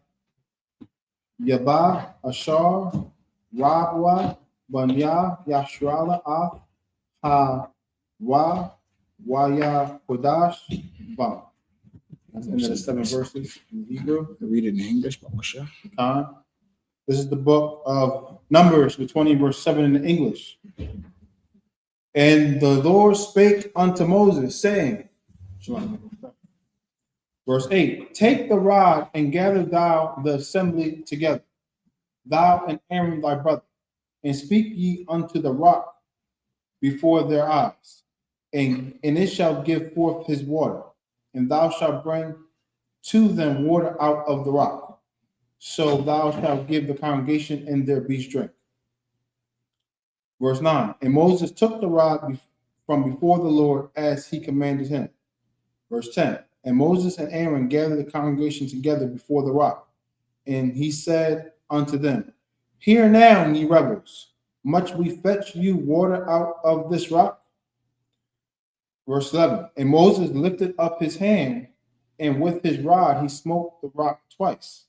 Yaba, Ashar, Rabwa, Banya, Yashrala, Waya, Kodash, Ba. That's the 7 verses in Hebrew. Read it in English, but sure. This is the book of Numbers, the 20 verse 7 in English. And the Lord spake unto Moses, saying, verse 8, take the rod and gather thou the assembly together, thou and Aaron thy brother, and speak ye unto the rock before their eyes, and it shall give forth his water, and thou shalt bring to them water out of the rock. So thou shalt give the congregation and their beast drink. Verse 9, and Moses took the rod from before the Lord as he commanded him. Verse 10, and Moses and Aaron gathered the congregation together before the rock, and he said unto them, hear now, ye rebels, much we fetch you water out of this rock? Verse 11, and Moses lifted up his hand, and with his rod he smote the rock twice,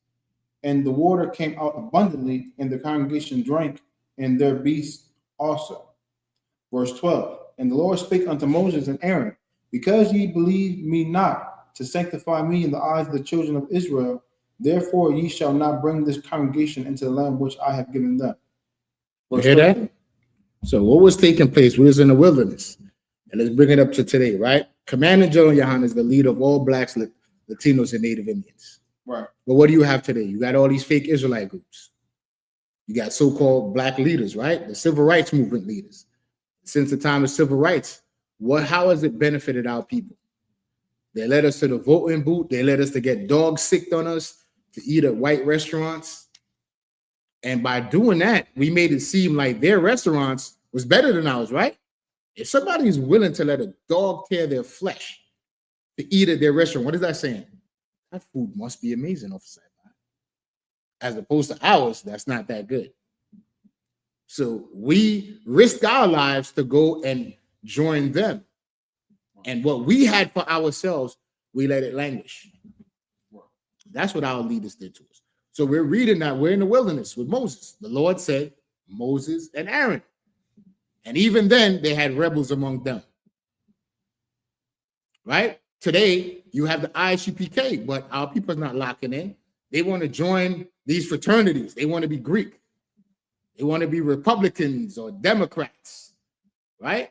and the water came out abundantly, and the congregation drank, and their beasts also. Verse 12, and the Lord spake unto Moses and Aaron, because ye believe me not to sanctify me in the eyes of the children of Israel, therefore ye shall not bring this congregation into the land which I have given them. You hear that? So what was taking place? We was in the wilderness. And let's bring it up to today, right? Commander General Yohan is the leader of all blacks, Latinos, and Native Indians. Right. But what do you have today? You got all these fake Israelite groups. You got so-called black leaders, right? The civil rights movement leaders. Since the time of civil rights, how has it benefited our people? They led us to the voting booth. They led us to get dog sick on us, to eat at white restaurants. And by doing that, we made it seem like their restaurants was better than ours, right? If somebody's willing to let a dog tear their flesh to eat at their restaurant, what is that saying? That food must be amazing, officer. As opposed to ours, that's not that good. So we risked our lives to go and join them. And what we had for ourselves, we let it languish. That's what our leaders did to us. So we're reading that we're in the wilderness with Moses. The Lord said, Moses and Aaron. And even then, they had rebels among them. Right? Today, you have the ISUPK, but our people are not locking in. They want to join these fraternities. They want to be Greek. They want to be Republicans or Democrats. Right?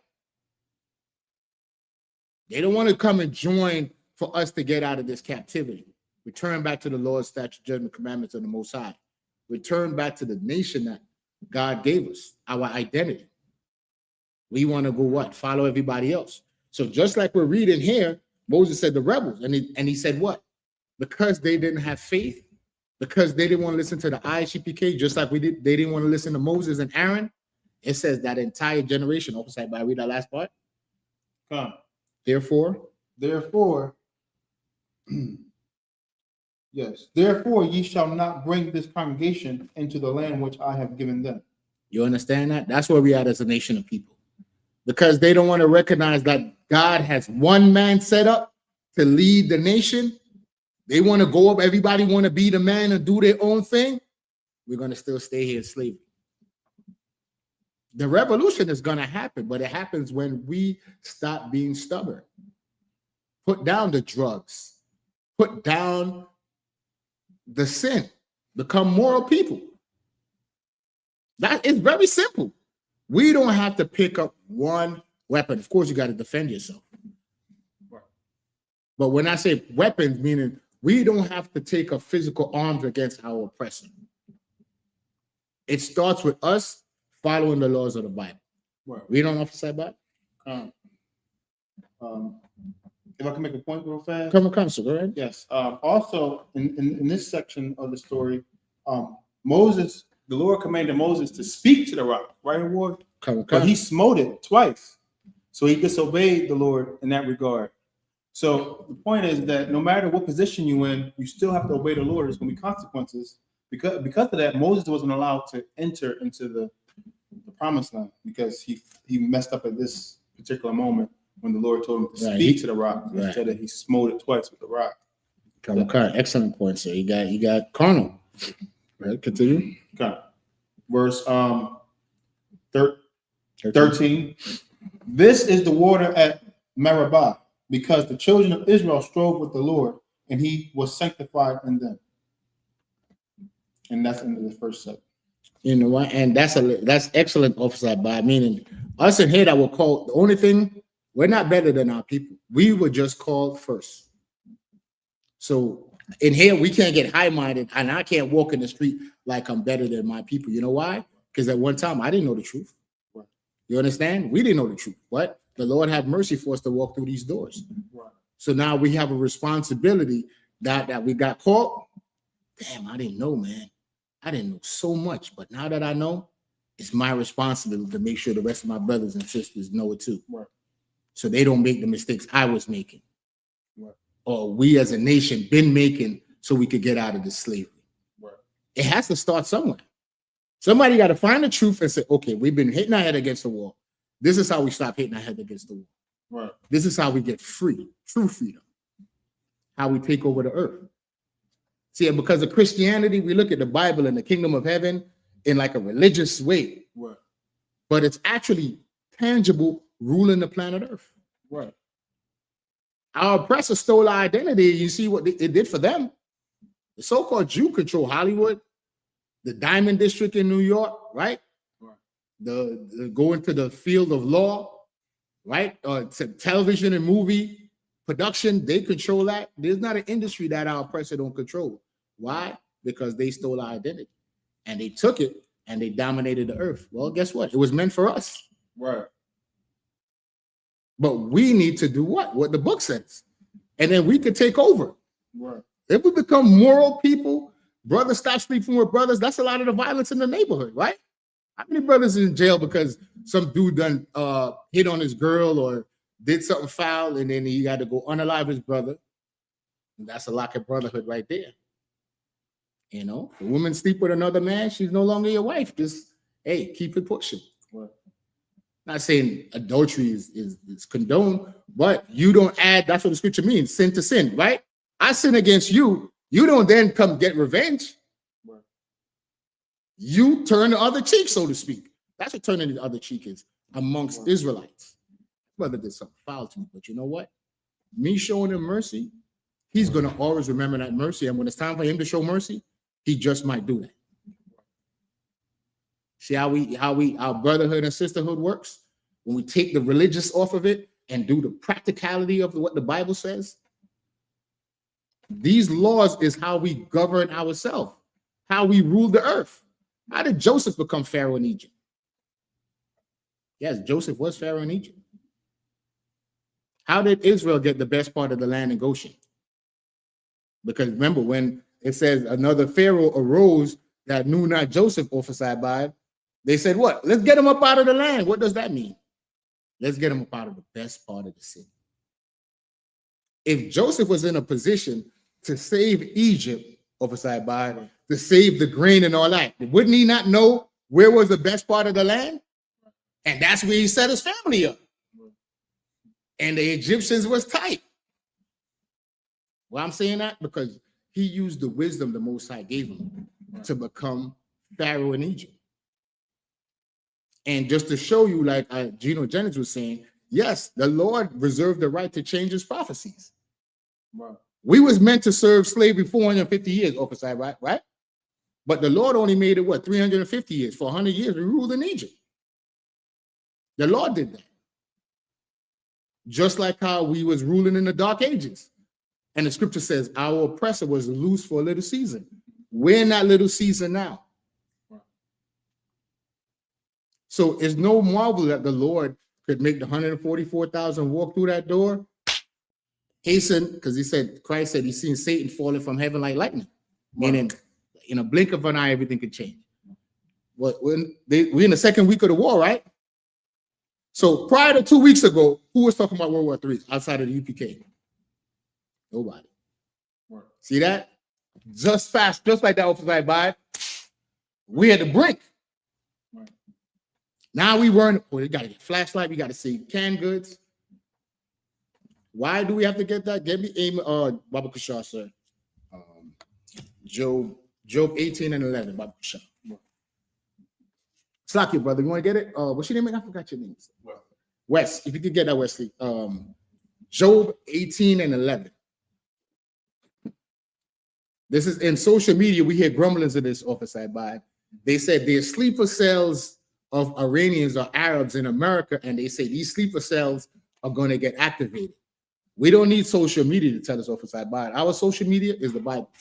They don't want to come and join for us to get out of this captivity. Return back to the Lord's statute, judgment, commandments of the Most High. Return back to the nation that God gave us, our identity. We want to go what? Follow everybody else. So just like we're reading here, Moses said the rebels, and he said what? Because they didn't have faith, because they didn't want to listen to the ISUPK, just like we did, they didn't want to listen to Moses and Aaron. It says that entire generation. Oversight, by read that last part. Come. Therefore, yes, therefore ye shall not bring this congregation into the land which I have given them. You understand that? That's where we are as a nation of people. Because they don't want to recognize that God has one man set up to lead the nation. They want to go up. Everybody want to be the man and do their own thing. We're going to still stay here in slavery. The revolution is going to happen, but it happens when we stop being stubborn. Put down the drugs. Put down the sin. Become moral people. That is very simple. We don't have to pick up one weapon. Of course, you got to defend yourself. But when I say weapons, meaning we don't have to take a physical arms against our oppressor. It starts with us following the laws of the Bible. Read on off the side, Bible. If I can make a point real fast. Come, so go ahead. Yes. Also, in this section of the story, Moses the Lord commanded Moses to speak to the rock, right, Ward? Come, But he smote it twice. So he disobeyed the Lord in that regard. So the point is that no matter what position you're in, you still have to obey the Lord. There's going to be consequences. Because of that, Moses wasn't allowed to enter into the promised land because he messed up at this particular moment when the Lord told him to speak to the rock instead of he smote it twice with the rock. Excellent point, sir. You got carnal. Right, continue. Okay. Verse 13. This is the water at Meribah, because the children of Israel strove with the Lord, and he was sanctified in them. And that's in the first set. You know what? And that's excellent, Officer Abad. Meaning, us in here that were called, the only thing, we're not better than our people. We were just called first. So in here, we can't get high-minded, and I can't walk in the street like I'm better than my people. You know why? Because at one time, I didn't know the truth. You understand? We didn't know the truth. But the Lord had mercy for us to walk through these doors. Right. So now we have a responsibility that we got caught. Damn, I didn't know, man. I didn't know so much. But now that I know, it's my responsibility to make sure the rest of my brothers and sisters know it too. Right. So they don't make the mistakes I was making. Right. Or we as a nation been making so we could get out of this slavery. Right. It has to start somewhere. Somebody got to find the truth and say, okay, we've been hitting our head against the wall. This is how we stop hitting our head against the wall. Right. This is how we get free, true freedom. How we take over the earth. See, and because of Christianity, we look at the Bible and the kingdom of heaven in like a religious way. Right. But it's actually tangible ruling the planet Earth. Right. Our oppressors stole our identity. You see what it did for them. The so-called Jew control Hollywood, the Diamond District in New York, right? Right. The go into the field of law, right? Television and movie production, they control that. There's not an industry that our oppressor don't control. Why? Because they stole our identity and they took it and they dominated the earth. Well, guess what? It was meant for us. Right. But we need to do what? What the book says. And then we could take over. Right. If we become moral people, brothers stop sleeping with brothers, that's a lot of the violence in the neighborhood, right? How many brothers in jail because some dude done hit on his girl or did something foul and then he got to go unalive his brother? And that's a lack of brotherhood right there. You know, if a woman sleep with another man, she's no longer your wife. Just, hey, keep it pushing. Right. Not saying adultery is condoned, but you don't add, that's what the scripture means, sin to sin, right? I sin against you, you don't then come get revenge. Right. You turn the other cheek, so to speak. That's what turning the other cheek is amongst Israelites. Brother did something foul to me, but you know what? Me showing him mercy, he's going to always remember that mercy. And when it's time for him to show mercy, he just might do that. See how our brotherhood and sisterhood works? When we take the religious off of it and do the practicality of what the Bible says. These laws is how we govern ourselves, how we rule the earth. How did Joseph become Pharaoh in Egypt? Yes, Joseph was Pharaoh in Egypt. How did Israel get the best part of the land in Goshen? Because remember, when it says another Pharaoh arose that knew not Joseph, prophesied by, they said, what? Let's get him up out of the land. What does that mean? Let's get him up out of the best part of the city. If Joseph was in a position to save Egypt, prophesied by, to save the grain and all that, wouldn't he not know where was the best part of the land? And that's where he set his family up. And the Egyptians was tight. Well, I'm saying that because he used the wisdom the Most High gave him to become Pharaoh in Egypt. And just to show you, like Gino Jennings was saying, yes, the Lord reserved the right to change his prophecies. Right. We was meant to serve slavery 450 years, officer, right? But the Lord only made it, what, 350 years? For 100 years, we ruled in Egypt. The Lord did that. Just like how we was ruling in the Dark Ages. And the scripture says our oppressor was loose for a little season. We're in that little season now. So it's no marvel that the Lord could make the 144,000 walk through that door, hasten, because Christ said he's seen Satan falling from heaven like lightning. Meaning, in a blink of an eye, everything could change. we in the second week of the war, right? So prior to 2 weeks ago, who was talking about World War III outside of the UPK? Nobody. Right. See that? Just fast, just like that officer right by. We at the brink. Right. Now we run. Oh, we got to get flashlight. We got to see canned goods. Why do we have to get that? Get me aim. Baba Kushar, sir. Job 18 and 11. Baba Kushar. Slack you, brother. You want to get it? What's your name? I forgot your name. Wes. If you could get that, Wesley. Job 18 and 11. This is in social media. We hear grumblings of this officer by. They said there's sleeper cells of Iranians or Arabs in America, and they say these sleeper cells are going to get activated. We don't need social media to tell us officer by. Our social media is the Bible.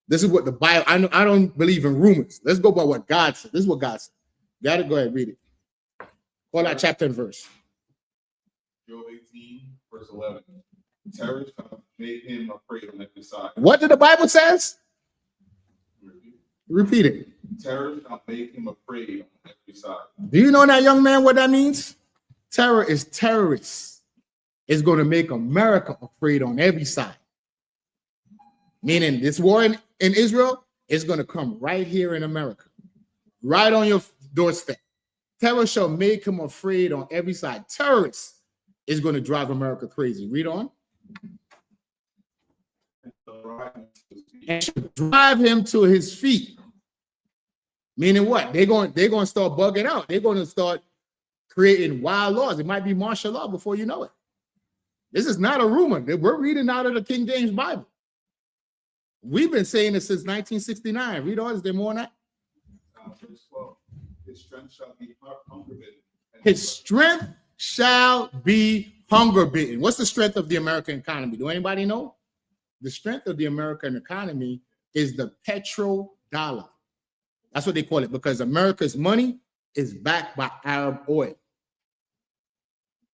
This is what the Bible. I don't believe in rumors. Let's go by what God said. This is what God said. Got to go ahead and read it. Call out chapter and verse. Job 18, verse 11. Terror made him afraid on every side. What did the Bible says? Repeat it. Terror shall make him afraid on every side. Do you know that, young man, what that means? Terror is terrorists. It's going to make America afraid on every side. Meaning this war in Israel is going to come right here in America. Right on your doorstep. Terror shall make him afraid on every side. Terrorists is going to drive America crazy. Read on. And should drive him to his feet. Meaning what? They're going to start bugging out. They're going to start creating wild laws. It might be martial law before you know it. This is not a rumor. We're reading out of the King James Bible. We've been saying it since 1969. Read on. Is there more on that? Verse 12. His strength shall be hunger bitten. His strength shall be hunger bitten. What's the strength of the American economy? Do anybody know? The strength of the American economy is the petrodollar. That's what they call it, because America's money is backed by Arab oil.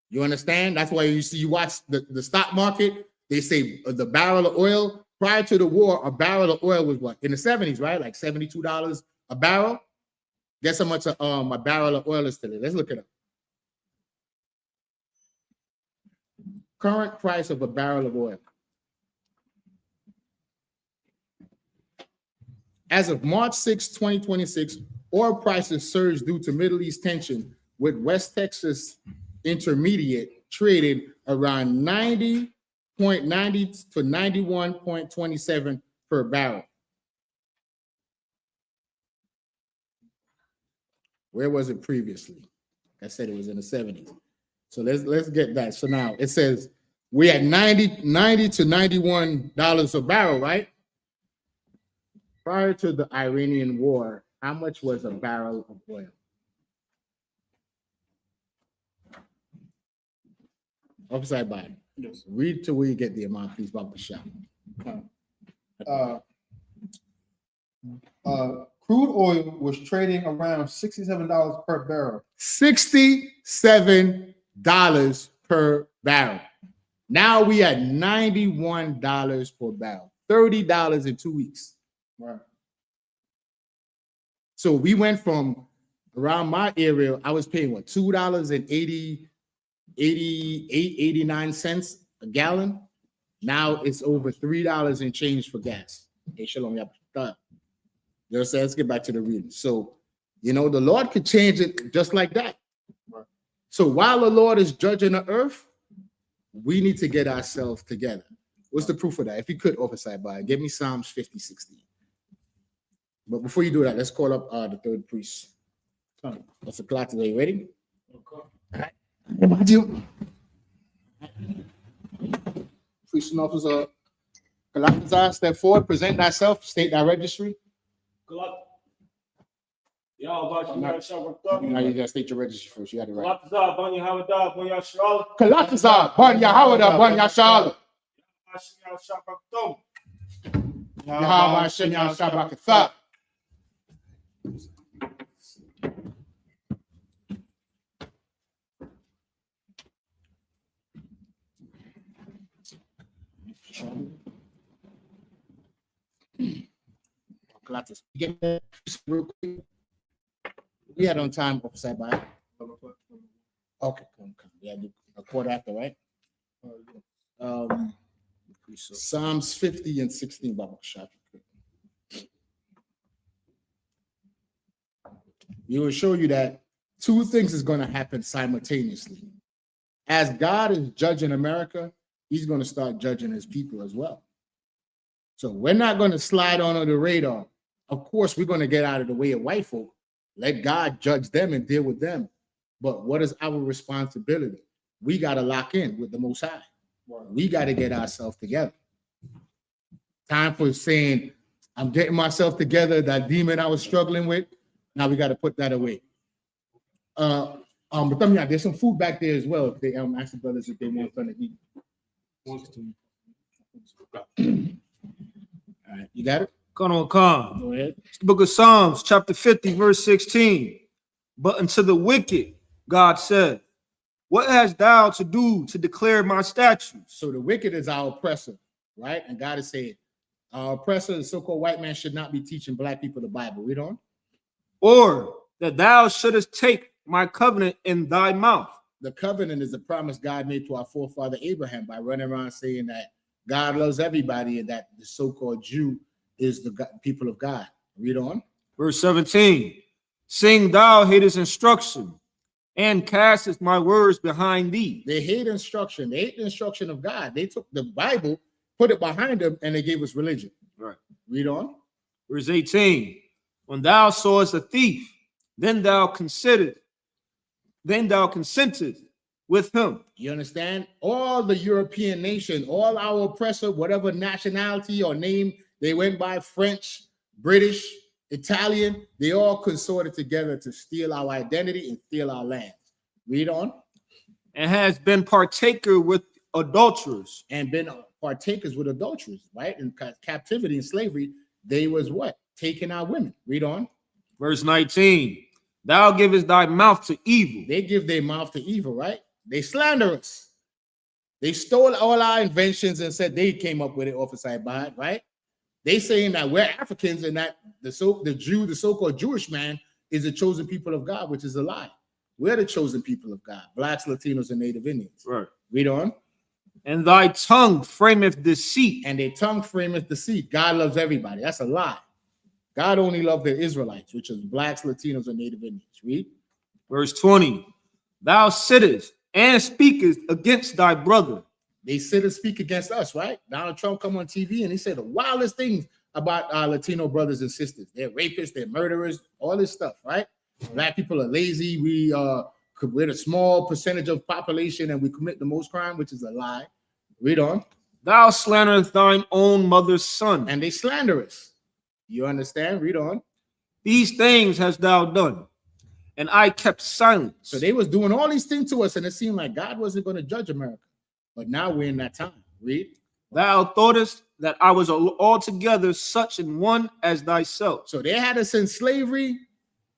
You understand? That's why you watch the stock market. They say the barrel of oil prior to the war, a barrel of oil was what? In the 70s, right? Like $72 a barrel. Guess how much a barrel of oil is today? Let's look it up. Current price of a barrel of oil. As of March 6, 2026, oil prices surged due to Middle East tension, with West Texas Intermediate trading around 90.90 to 91.27 per barrel. Where was it previously? I said it was in the 70s. So let's get that. So now it says we at 90 to $91 a barrel, right? Prior to the Iranian war, how much was a barrel of oil? Upside down. Yes. Read till we get the amount, please, Bob Basham. Crude oil was trading around $67 per barrel. $67 per barrel. Now we at $91 per barrel. $30 in 2 weeks. Right. So we went from around my area, I was paying what, $2.89 a gallon. Now it's over $3 and change for gas. Hey, shalom, you know, so let's get back to the reading. So, the Lord could change it just like that. Right. So while the Lord is judging the earth, we need to get ourselves together. What's the proof of that? If you could, officer, give me Psalms 50:16. But before you do that, let's call up the third priest. What's the clock today? Ready? Okay. All right. Priest and officer, Galatasaray, step forward, present thyself, state thy registry. Now you gotta state your registry first. You got it right. Galatasaray, Ban Yahawada, Ban Yashala. Yahweh Hashem Yahshabakatha. Get real quick. We had on time, Officer by. Okay, come. Yeah, a quarter after, right? Psalms 50 and 16, Baba Shah. We will show you that two things is going to happen simultaneously. As God is judging America, he's going to start judging his people as well. So we're not going to slide under the radar. Of course, we're going to get out of the way of white folk. Let God judge them and deal with them. But what is our responsibility? We got to lock in with the Most High. We got to get ourselves together. Time for saying, I'm getting myself together, that demon I was struggling with. Now we got to put that away. But there's some food back there as well. If they ask the brothers if they want something to eat. All right, you got it? Come. Go ahead. It's the book of Psalms, chapter 50, verse 16. But unto the wicked, God said, what hast thou to do to declare my statutes? So the wicked is our oppressor, right? And God is saying, our oppressor, the so-called white man, should not be teaching black people the Bible. Read on. Or that thou shouldest take my covenant in thy mouth. The covenant is the promise God made to our forefather Abraham by running around saying that God loves everybody and that the so-called Jew is the people of God. Read on. Verse 17. Sing thou hatest instruction and castest my words behind thee. They hate instruction. They hate the instruction of God. They took the Bible, put it behind them, and they gave us religion. Right. Read on. Verse 18. When thou sawest a thief, then thou consentest with him. You understand? All the European nation, all our oppressor, whatever nationality or name they went by, French, British, Italian, they all consorted together to steal our identity and steal our lands. Read on. And has been partaker with adulterers. And been partakers with adulterers, right? In captivity and slavery, they was what? Taking our women. Read on. Verse 19. Thou givest thy mouth to evil. They give their mouth to evil, right? They slander us. They stole all our inventions and said they came up with it off of Saibad, right? They saying that we're Africans and that the so-called Jewish man is the chosen people of God, which is a lie. We're the chosen people of God, blacks, Latinos, and Native Indians. Right. Read on. And thy tongue frameth deceit. And their tongue frameth deceit. God loves everybody. That's a lie. God only loved the Israelites, which is blacks, Latinos, and Native Indians. Read. Verse 20. Thou sittest and speakest against thy brother. They sit and speak against us, right? Donald Trump come on TV and he said the wildest things about our Latino brothers and sisters. They're rapists, they're murderers, all this stuff, right? Black people are lazy. We're a small percentage of population and we commit the most crime, which is a lie. Read on. Thou slanderest thine own mother's son. And they slander us. You understand? Read on. These things hast thou done, and I kept silence. So they was doing all these things to us, and it seemed like God wasn't going to judge America. But now we're in that time. Read. Thou thoughtest that I was altogether such an one as thyself. So they had us in slavery.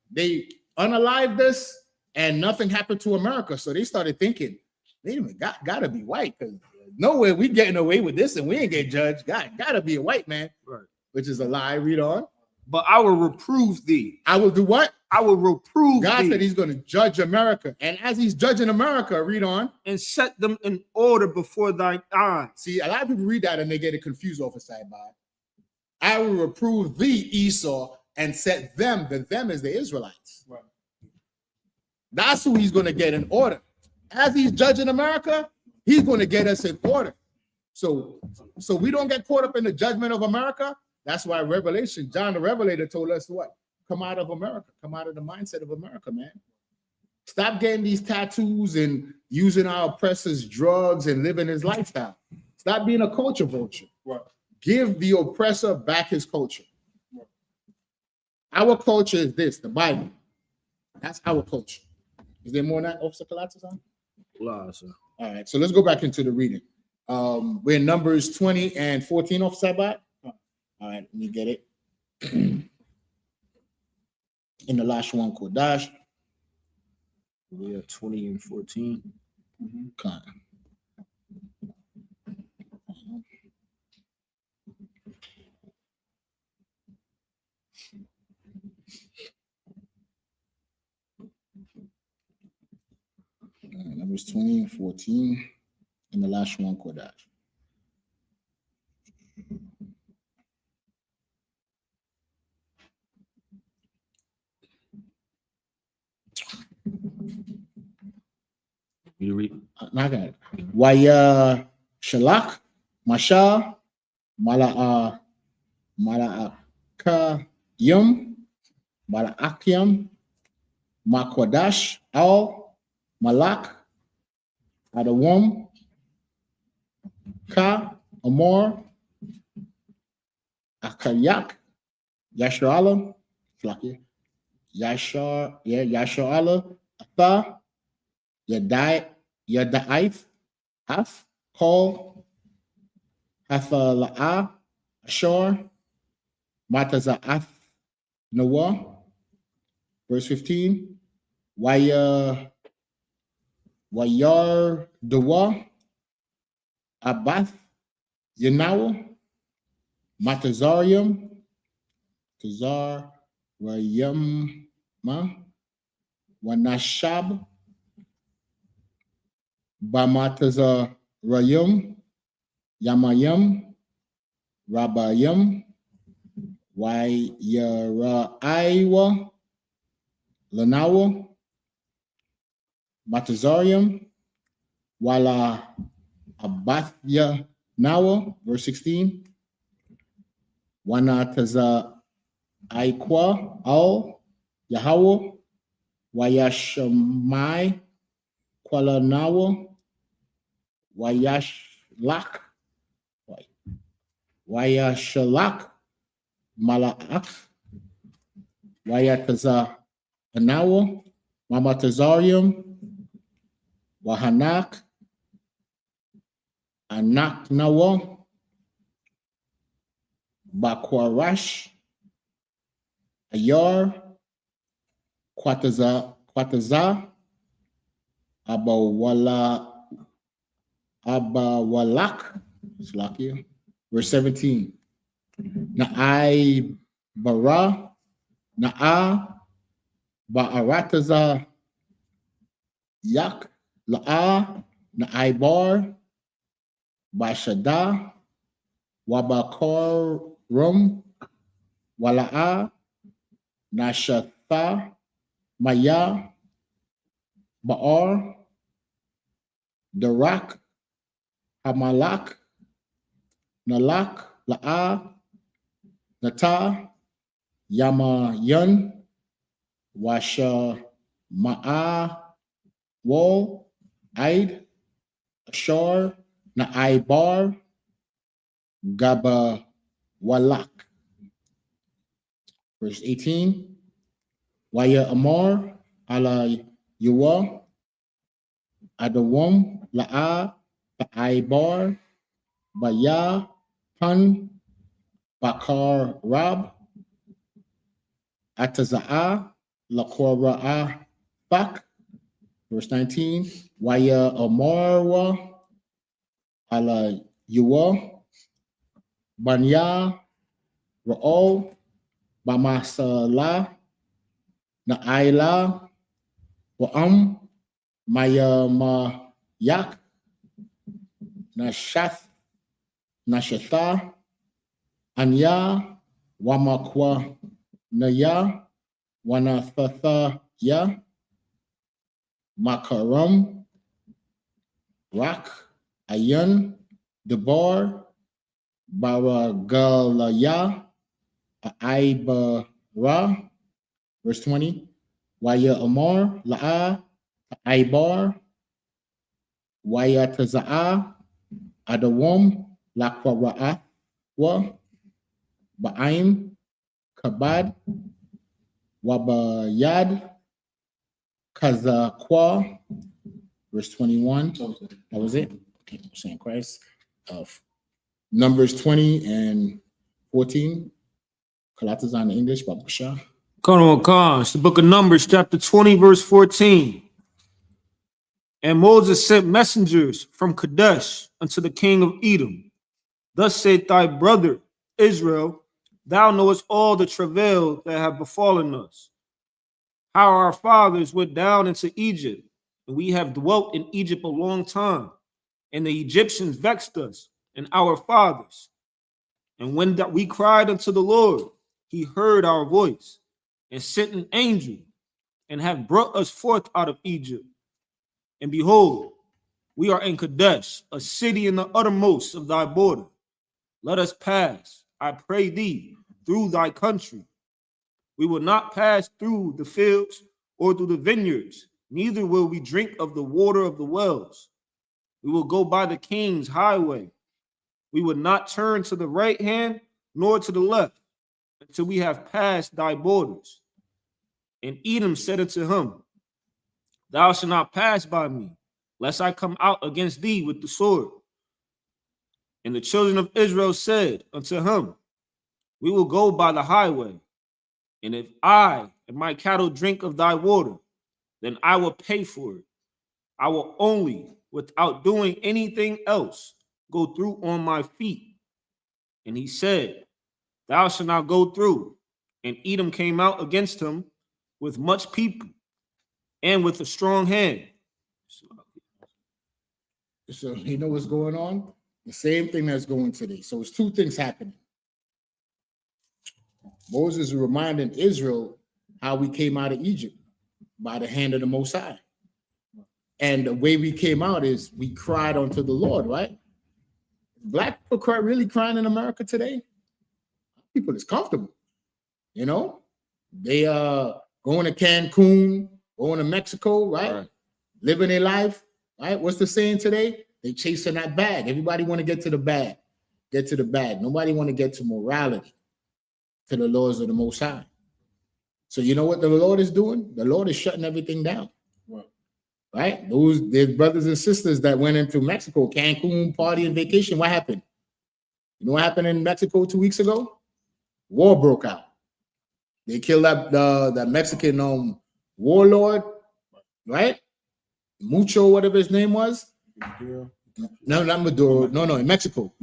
They unalived us, and nothing happened to America. So they started thinking, wait a minute, God gotta be white, because nowhere we getting away with this and we ain't get judged. God gotta be a white man. Right. Which is a lie. Read on. But I will reprove thee. I will do what? I will reprove God thee. said he's going to judge America. And as he's judging America, read on. And set them in order before thine eyes. See, a lot of people read that and they get it confused off of Saibad. I will reprove thee, Esau, and set them, the them is the Israelites. Right. That's who he's going to get in order. As he's judging America, he's going to get us in order. So we don't get caught up in the judgment of America. That's why Revelation, John the Revelator told us what? Come out of America. Come out of the mindset of America, man. Stop getting these tattoos and using our oppressors' drugs and living his lifestyle. Stop being a culture vulture. Right. Give the oppressor back his culture. Right. Our culture is this, the Bible. That's our culture. Is there more than that, Officer Kalatas on? Sir. All right, so let's go back into the reading. We're in Numbers 20 and 14, Officer Sabat. All right, let me get it. In the last one, Kodash. We have 20 and 14. Okay. 14. And the last one, Kodash. You read. Not that. Waya Shalak, Masha, Malaakayum, Malaakyam, Makodash, Al, Malak, Adawam, Ka, Amor, Akayak, Yasharala, Flakia, Yasharala, Atha, Yadaif, Haf, Kol, Hathalaa, Ashor, Matazaath, Noah. Verse 15. Wayar Dawa, Abath, Yanawa, Matazarium, Tazar, Rayama, Wanashab, Bamatazar Rayum, Yamayam, Rabayam, Wayaraiwa, Lanawa, Matazarium, Wala Abathya Nawa, verse 16. Wanataza Aikwa Al Yahweh, Wayashamai Kuala Nawa, Wayashlak, Wayashalak Malaak, Wayataza Anawa, Mamatazarium, Wahanak, Anak Nawa, Bakwarash, Ayar, Kwataza, Abawalak, Slakia, verse 17. Na'ai Bara, Na'a, Ba'arataza, Yak, La'a, Na'ai Bar, Bashada, Wabakorum, Wala'a, Nashatha, Maya, Ba'ar, Darak, Hamalak, Nalak, La'a, Nata, Yamayan, Washa, Ma'a, Wal, Aid, Ashar, Na'ai Bar, Gaba Walak. Verse 18. Waya Amar, Ala Yuwa, Adawam, La'a, Ta'ai Bar, Baya, Pan, Bakar Rab, Ataza'a, Lakora'a, Bak. Verse 19. Waya Amarwa, Ala Yuwa, Banya, Ra'ol, Bamasala, Na'aila, Wa'am, Maya Mayak, Nashatha, Anya, Wamakwa Naya, Wanathatha Ya, Makaram, Rak, Ayan, Debar, Baragalaya, Aibara, verse 20. Waya Amar, La'a, Aibar, Waya Taza'a, Adawam, Lakwara'a, Ba'aim, Kabad, Wabayad, Kazakwa, verse 21. That was it. Okay, Saint Christ. Numbers 20 and 14. Kalatazan in English, Babusha. Khan, it's the book of Numbers, chapter 20, verse 14. And Moses sent messengers from Kadesh unto the king of Edom. Thus saith thy brother Israel, thou knowest all the travail that have befallen us, how our fathers went down into Egypt, and we have dwelt in Egypt a long time, and the Egyptians vexed us and our fathers. And when that we cried unto the Lord, he heard our voice and sent an angel and have brought us forth out of Egypt. And behold, we are in Kadesh, a city in the uttermost of thy border. Let us pass, I pray thee, through thy country. We will not pass through the fields or through the vineyards, neither will we drink of the water of the wells. We will go by the king's highway. We will not turn to the right hand nor to the left until we have passed thy borders. And Edom said unto him, Thou shalt not pass by me, lest I come out against thee with the sword. And the children of Israel said unto him, We will go by the highway, and if I and my cattle drink of thy water, then I will pay for it. I will only, without doing anything else, go through on my feet. And he said, Thou shalt not go through. And Edom came out against him with much people and with a strong hand. So you know what's going on? The same thing that's going today. So it's two things happening. Moses is reminding Israel how we came out of Egypt by the hand of the Most High. And the way we came out is we cried unto the Lord, right? Black people really crying in America today. People is comfortable, you know. They going to Cancun, going to Mexico, right? Living their life, right? What's the saying today? They chasing that bag. Everybody want to get to the bag. Get to the bag. Nobody want to get to morality, to the laws of the Most High. So you know what the Lord is doing? The Lord is shutting everything down. Right? There's brothers and sisters that went into Mexico, Cancun, party and vacation. What happened? You know what happened in Mexico 2 weeks ago? War broke out. They killed that Mexican warlord, right? Mucho, whatever his name was. No, not Maduro. No, in Mexico.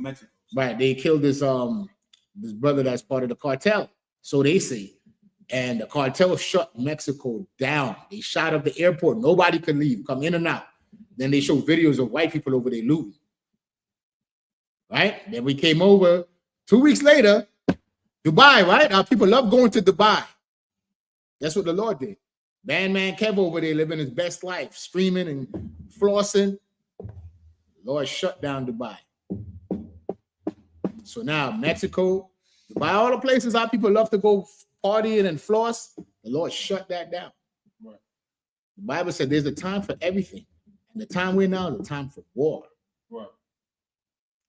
Right. They killed this brother that's part of the cartel. So they say. And the cartel shut Mexico down. They shot up the airport. Nobody could leave, come in and out. Then they show videos of white people over there looting. Right? Then we came over 2 weeks later, Dubai, right? Our people love going to Dubai. That's what the Lord did. Man Kev over there living his best life, streaming and flossing. The Lord shut down Dubai. So now Mexico, Dubai, all the places our people love to go partying and floss, the Lord shut that down. Right. The Bible said there's a time for everything. And the time we're now is a time for war. Right.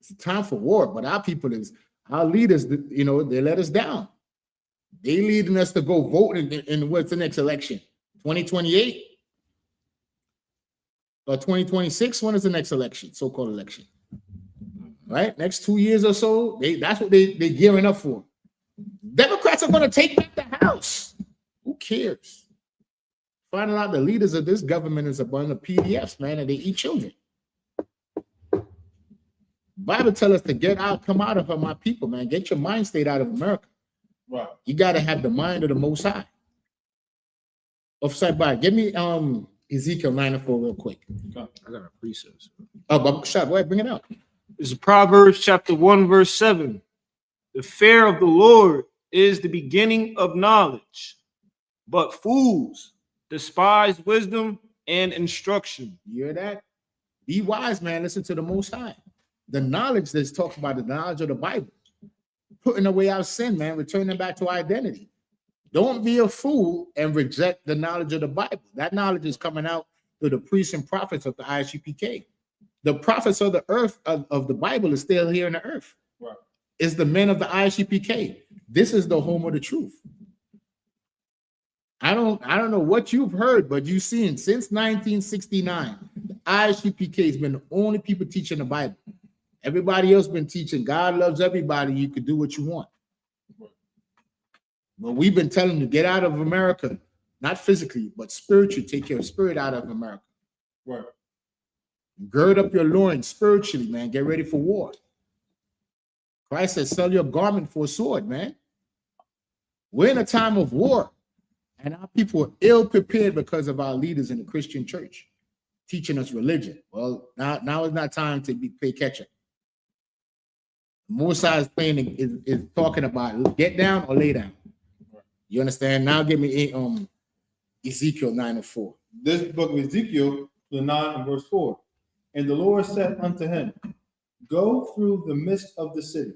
It's a time for war, but our leaders, you know, they let us down. They leading us to go vote in what's the next election? 2028 or 2026? When is the next election? So-called election. Right? Next 2 years or so, that's what they're gearing up for. Democrats are going to take back the House. Who cares? Finding out the leaders of this government is a bunch of PDFs, man, and they eat children. Bible tells us to get out, come out of her, my people, man. Get your mind state out of America. Right. You got to have the mind of the Most High. Offside by, give me Ezekiel 9:4 real quick. I got a precept. Oh, but shot, go ahead, bring it out. This is Proverbs chapter 1, verse 7. The fear of the Lord is the beginning of knowledge, but fools despise wisdom and instruction. You hear that? Be wise, man. Listen to the Most High. The knowledge that's talking about, the knowledge of the Bible, putting away our sin, man, returning back to identity. Don't be a fool and reject the knowledge of the Bible. That knowledge is coming out through the priests and prophets of the ISUPK. The prophets of the earth of the Bible is still here in the earth. Right. It's the men of the ISUPK. This is the home of the truth. I don't know what you've heard, but you've seen since 1969, the ISUPK has been the only people teaching the Bible. Everybody else been teaching God loves everybody. You could do what you want. But we've been telling you, get out of America, not physically, but spiritually. Take your spirit out of America. Right. Gird up your loins spiritually, man. Get ready for war. Christ said, sell your garment for a sword, man. We're in a time of war, and our people are ill prepared because of our leaders in the Christian church. teaching us religion. Well, now is not time to play catch up. Mosai is playing is talking about get down or lay down. You understand? Now give me Ezekiel 9:4. This book of Ezekiel, the 9 and verse 4. And the Lord said unto him, go through the midst of the city,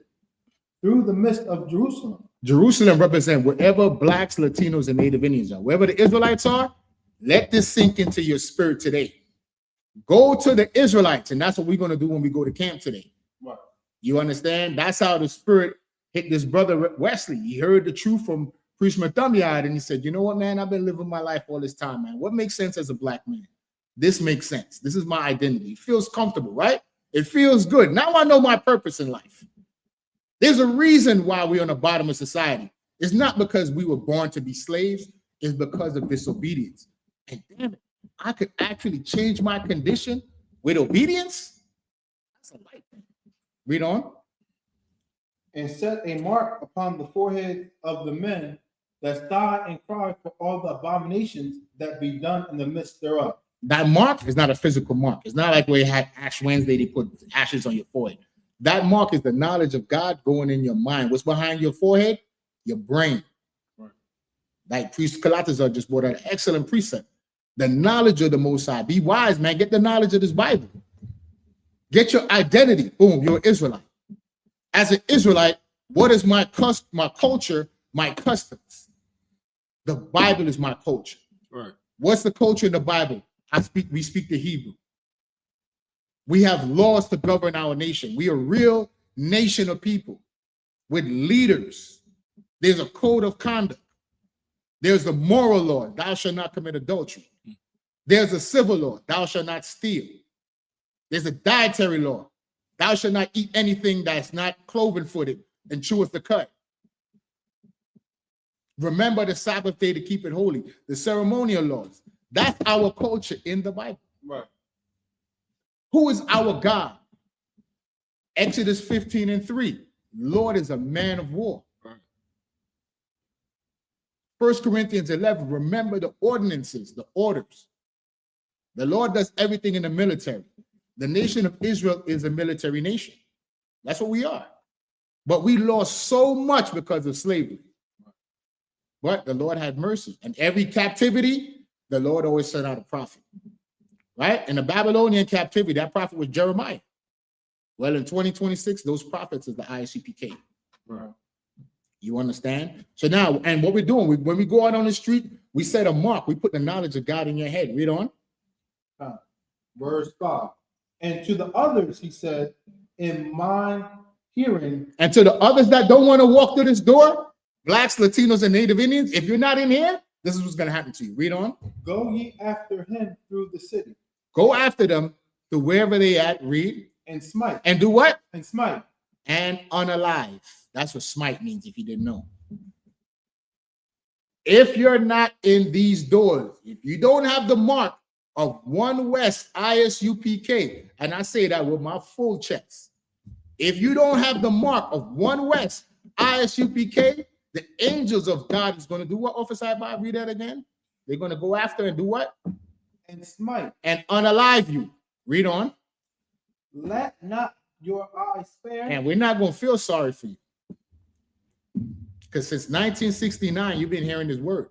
through the midst of Jerusalem. Jerusalem represents wherever blacks, Latinos, and Native Indians are. Wherever the Israelites are, let this sink into your spirit today. Go to the Israelites, and that's what we're going to do when we go to camp today. Right. You understand? That's how the spirit hit this brother Wesley. He heard the truth from Priest Mathamyad, and he said, you know what, man? I've been living my life all this time, man. What makes sense as a black man? This makes sense. This is my identity. It feels comfortable, right? It feels good. Now I know my purpose in life. There's a reason why we're on the bottom of society. It's not because we were born to be slaves. It's because of disobedience. And damn it, I could actually change my condition with obedience. That's a light thing. Read on. And set a mark upon the forehead of the men that sigh and cry for all the abominations that be done in the midst thereof. That mark is not a physical mark. It's not like where you had Ash Wednesday, they put ashes on your forehead. That mark is the knowledge of God going in your mind. What's behind your forehead? Your brain. Right. Like Priest Kalatazar just brought out an excellent precept. The knowledge of the Most High. Be wise, man. Get the knowledge of this Bible. Get your identity. Boom, you're an Israelite. As an Israelite, what is my culture, my customs? The Bible is my culture. Right. What's the culture in the Bible? We speak the Hebrew. We have laws to govern our nation. We are a real nation of people with leaders. There's a code of conduct. There's a moral law, thou shalt not commit adultery. There's a civil law, thou shalt not steal. There's a dietary law, thou shalt not eat anything that's not cloven-footed and cheweth the cud. Remember the Sabbath day to keep it holy. The ceremonial laws. That's our culture in the Bible. Right. Who is our God? Exodus 15:3. Lord is a man of war. 1 Corinthians 11. Remember the ordinances, the orders. The Lord does everything in the military. The nation of Israel is a military nation. That's what we are. But we lost so much because of slavery. But the Lord had mercy. And every captivity, the Lord always sent out a prophet. Right? In the Babylonian captivity, that prophet was Jeremiah. Well, in 2026, those prophets is the ISUPK. Right. You understand? So now, and what we're doing, when we go out on the street, we set a mark. We put the knowledge of God in your head. Read on. Verse 5. And to the others, he said, in mine hearing. And to the others that don't want to walk through this door, blacks, Latinos, and Native Indians, if you're not in here, this is what's going to happen to you. Read on. Go ye after him through the city. Go after them to wherever they at. Read. And smite. And do what? And smite. And unalive. That's what smite means if you didn't know. If you're not in these doors, if you don't have the mark of One West ISUPK, and I say that with my full chest, if you don't have the mark of One West ISUPK, the angels of God is going to do what? Officer Ibai, read that again. They're going to go after and do what? And smite. And unalive you. Read on. Let not your eyes spare. And we're not going to feel sorry for you. Because since 1969, you've been hearing this word.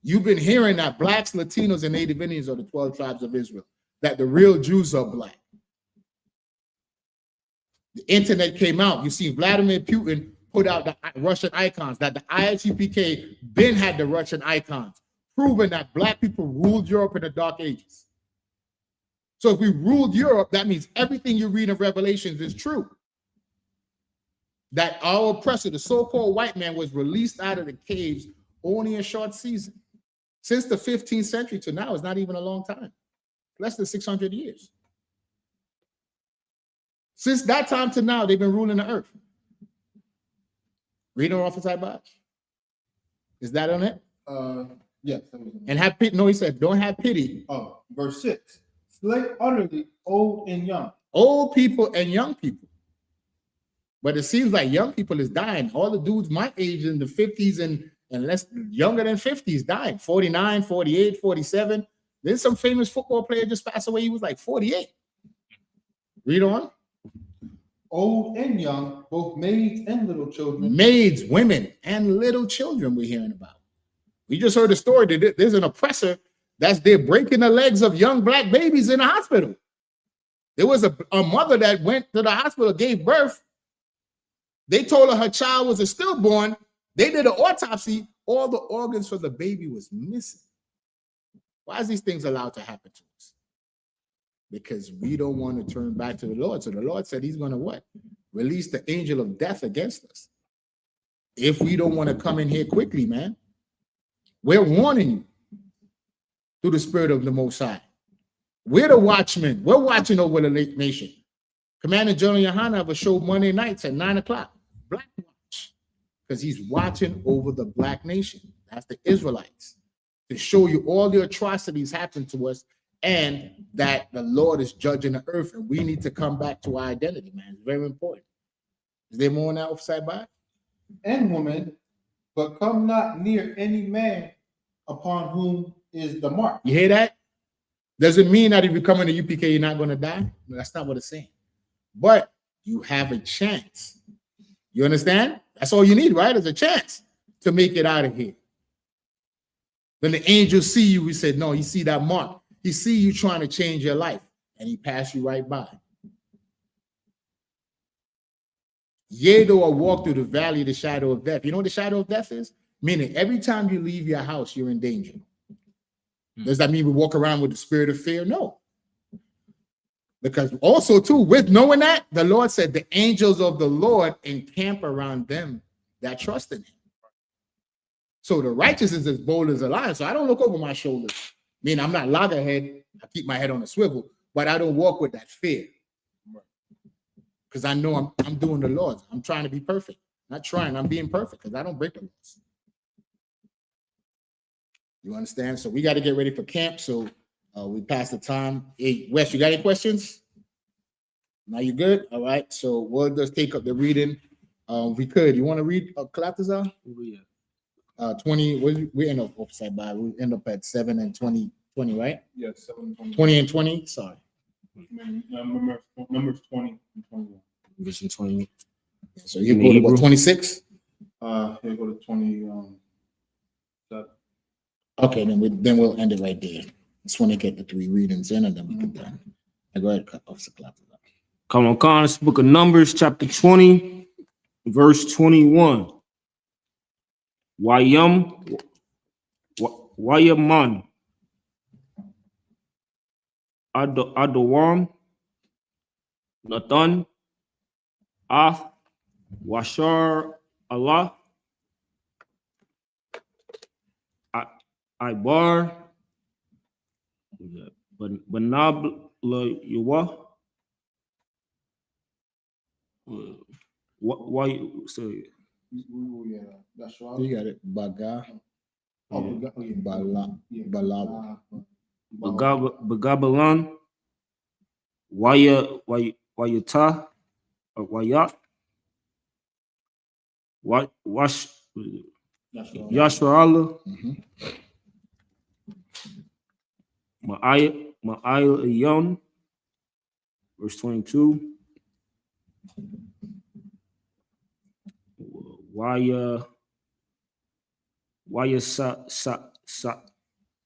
You've been hearing that blacks, Latinos, and Native Indians are the 12 tribes of Israel. That the real Jews are black. The internet came out. You see Vladimir Putin put out the Russian icons. That the ISUPK been had the Russian icons. Proving that black people ruled Europe in the Dark Ages. So if we ruled Europe, that means everything you read in Revelations is true. That our oppressor, the so-called white man, was released out of the caves only a short season. Since the 15th century to now is not even a long time. Less than 600 years. Since that time to now, they've been ruling the earth. Read on Officer Ibai. Is that on it? Yes. And have pity. No, he said, don't have pity. Oh, verse 6. Slay utterly old and young. Old people and young people. But it seems like young people is dying. All the dudes my age in the 50s and less younger than 50s dying. 49, 48, 47. There's some famous football player just passed away. He was like 48. Read on. Old and young, both maids and little children. Maids, women, and little children we're hearing about. We just heard a story that there's an oppressor that's there breaking the legs of young black babies in a hospital. There was a mother that went to the hospital, gave birth. They told her child was a stillborn. They did an autopsy. All the organs for the baby was missing. Why is these things allowed to happen to us? Because we don't want to turn back to the Lord. So the Lord said he's going to what? Release the angel of death against us. If we don't want to come in here quickly, man, we're warning you through the Spirit of the Most High. We're the watchmen. We're watching over the nation. Commander General Yohana have a show Monday nights at 9 o'clock. Black Watch. Because he's watching over the black nation. That's the Israelites. To show you all the atrocities happen to us and that the Lord is judging the earth and we need to come back to our identity, man. It's very important. Is there more on that offside by? And woman, but come not near any man upon whom is the mark. You hear that? Doesn't mean that if you come in the UPK, you're not going to die. No, that's not what it's saying. But you have a chance. You understand? That's all you need, right? Is a chance to make it out of here. When the angels see you, we said, no, you see that mark. He see you trying to change your life, and he passed you right by. Yea, though I walk through the valley of the shadow of death. You know what the shadow of death is? Meaning every time you leave your house, you're in danger. Does that mean we walk around with the spirit of fear? No. Because also, too, with knowing that, the Lord said the angels of the Lord encamp around them that trust in him. So the righteous is as bold as a lion. So I don't look over my shoulders. I mean, I'm not loggerhead. I keep my head on a swivel, but I don't walk with that fear. Because I know I'm doing the Lord's. I'm trying to be perfect. Not trying, I'm being perfect because I don't break the laws. You understand? So we got to get ready for camp. So we passed the time. Hey, Wes, you got any questions? Now you good? All right. So we'll just take up the reading. We could. You want to read Kalatazar? Yeah. 20. We end up upside by. We end up at 7 and 20, right? Yeah, 7:20. 20 and 20. Sorry. Numbers 20 and 21. Vision 20. So you go to what, 26? Here go to 20. Okay, then we'll end it right there. Just want to get the 3 readings in, and then we can done. I go ahead, cut off the clock. Come on, Con. It's the book of Numbers, chapter 20, verse 21. Wayaman. Adawam. Nathan. Washar Allah. Ibar. Banab la Yuwa. Why you say That's right. You got it. Baga. Balawa. Bagabalan, Wayata, Wayat, Wash, Yashra, Ma'ayil Yon, verse 22.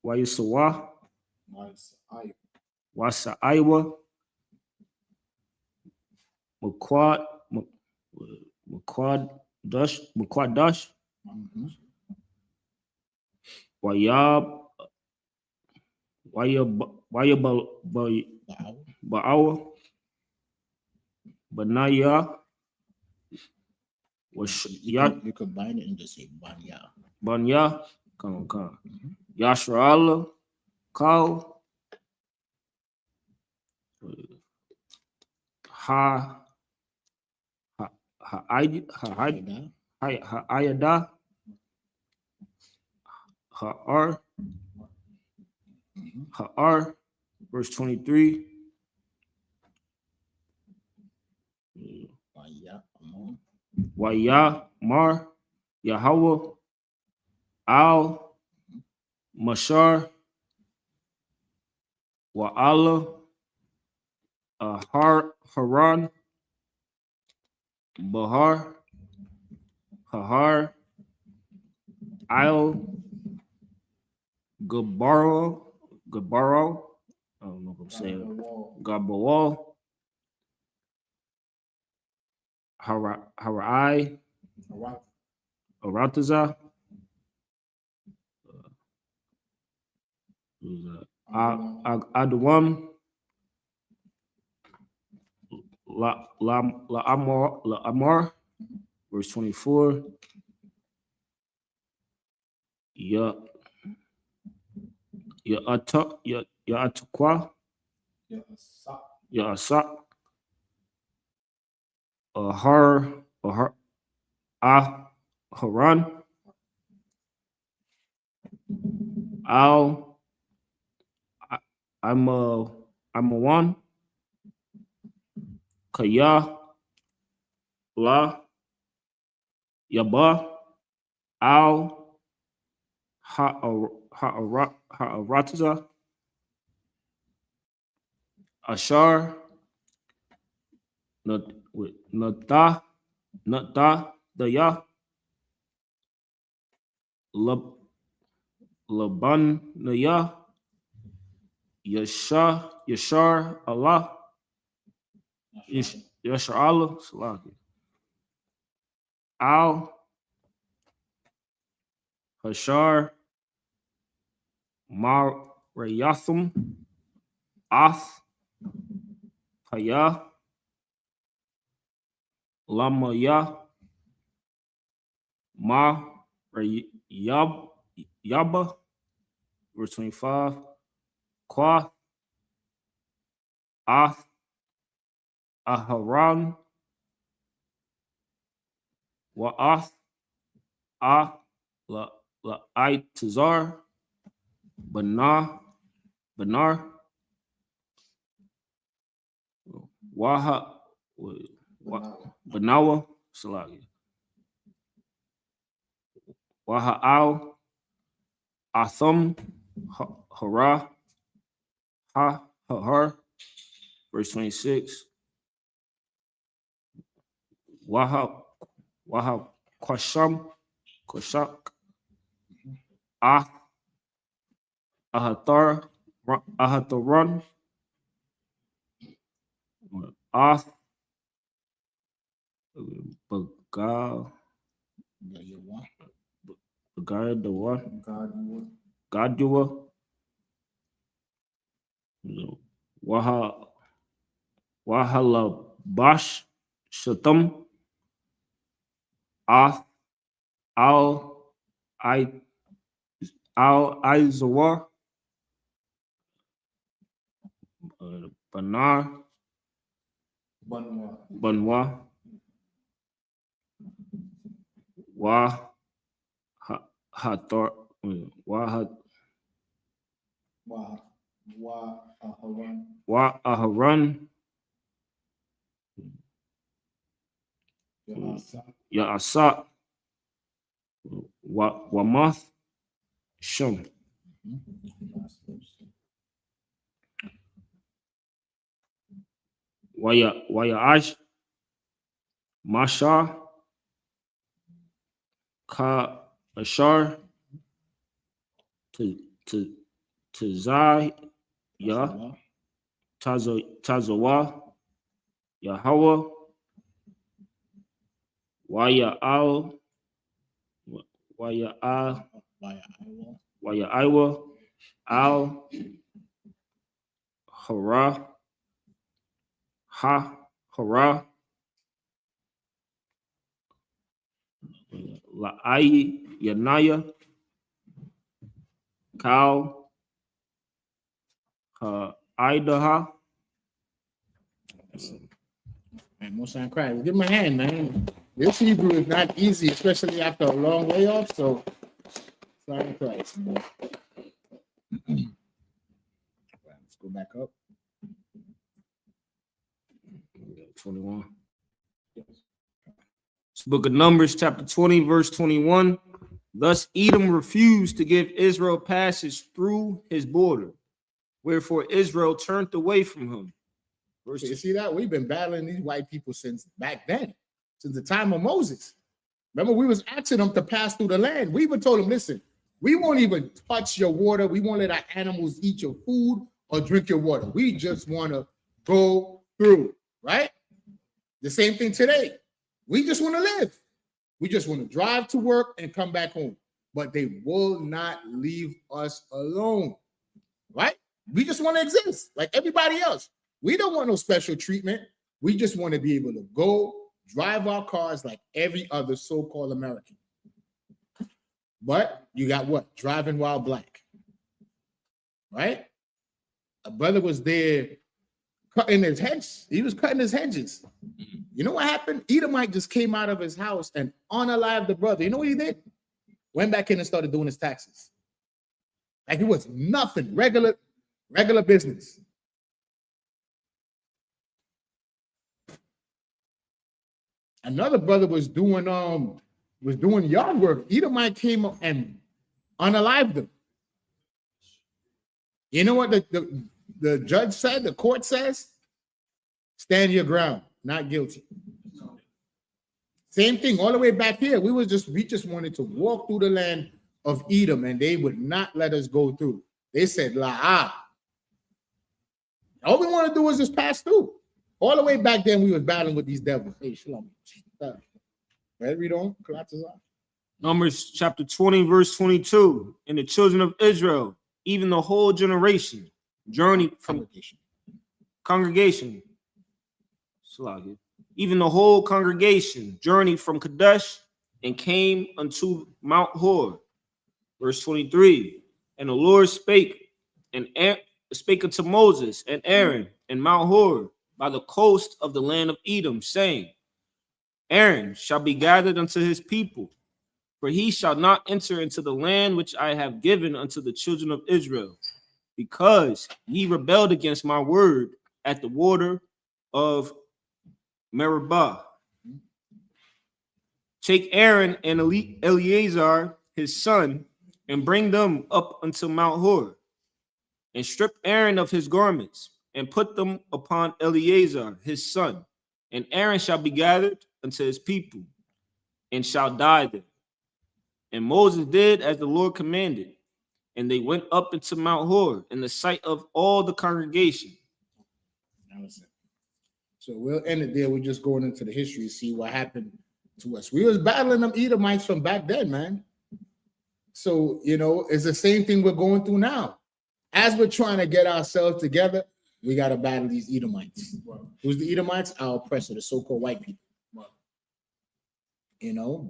Wayasawa, Wasa Iowa, Maquad Dash, Wayab Ba'awa, Banaya, You combine it and just say Banya, come on. Yashra, Kal, Ayada, Ha'ar, verse 23. Waya Mar, Yahweh, Al, Mashar, Wa'ala, Haran, Bahar, Hahar, Isle, Gabaro, I don't know if I'm saying it. Gabawal, Harai, Arataza, Adawam, La Amar, verse 24. Ya Atakwa, Ya Asa, Haran, Al Amawan, Kaya, La, Yaba, Al Ha'arataza, Ashar, Nata, Daya, Laban, Naya, Yashar, Allah, Yashar Allah, Salaki, Al, Hashar, Rayathum, Ath, Haya, Lamaya, Yaba, verse 25, Kwa, Ath, Aharan, Wa'ath, La Itazar, Banar, Waha, Banawa, Salagi, Waha'al, Atham, Hara, Hahar, verse 26, Waha Kwashak, Ahataran, Ath, Gadua, Wahalabash, Shatam, Ath, Al-Izawar, Banar, Banwa, Aharan, Ya'asa, Wamath, Shum. Waya'ash, Masha, Ka Ashar, Tazai, Tazawa, Yahweh, Waya'al, Waya'aiwa, Al, Hara, Hara, La'ai, Yanaya, Kal, Idaha. Man, most I'm crying. Give him a hand, man. This Hebrew is not easy, especially after a long layoff. So, sorry, Christ. Let's go back up. 21. It's Book of Numbers, chapter 20, verse 21. Thus Edom refused to give Israel passage through his border. Wherefore Israel turned away from him. Verse You see that? We've been battling these white people since back then, since the time of Moses. Remember, we was asking them to pass through the land. We even told them, listen, we won't even touch your water. We won't let our animals eat your food or drink your water. We just want to go through, right? The same thing today. We just want to live. We just want to drive to work and come back home. But they will not leave us alone, right? We just want to exist like everybody else. We don't want no special treatment. We just want to be able to go drive our cars like every other so-called American. But you got what? Driving while black, right? A brother was there cutting his hedges. He was cutting his hedges. You know what happened? Edomite just came out of his house and unalived the brother. You know what he did? Went back in and started doing his taxes. Like it was nothing, regular business. Another brother was doing yard work. Edomite came up and unalived him. You know what the judge said? The court says, stand your ground, not guilty. Same thing all the way back here. We just wanted to walk through the land of Edom, and they would not let us go through. They said, all we want to do is just pass through. All the way back then, we was battling with these devils. Hey, shalom. Read on. Numbers chapter 20, verse 22. And the children of Israel, even the whole generation, journeyed from congregation. Even the whole congregation journeyed from Kadesh and came unto Mount Hor. Verse 23. And the Lord spake unto Moses and Aaron and Mount Hor by the coast of the land of Edom, saying, Aaron shall be gathered unto his people, for he shall not enter into the land which I have given unto the children of Israel, because ye rebelled against my word at the water of Meribah. Take Aaron and Eleazar his son, and bring them up unto Mount Hor, and strip Aaron of his garments, and put them upon Eleazar his son, and Aaron shall be gathered unto his people, and shall die there. And Moses did as the Lord commanded, and they went up into Mount Hor in the sight of all the congregation. So we'll end it there. We're just going into the history, see what happened to us. We was battling them Edomites from back then, man. So, it's the same thing we're going through now. As we're trying to get ourselves together, we got to battle these Edomites. Wow. Who's the Edomites? Our oppressor, the so-called white people. Wow.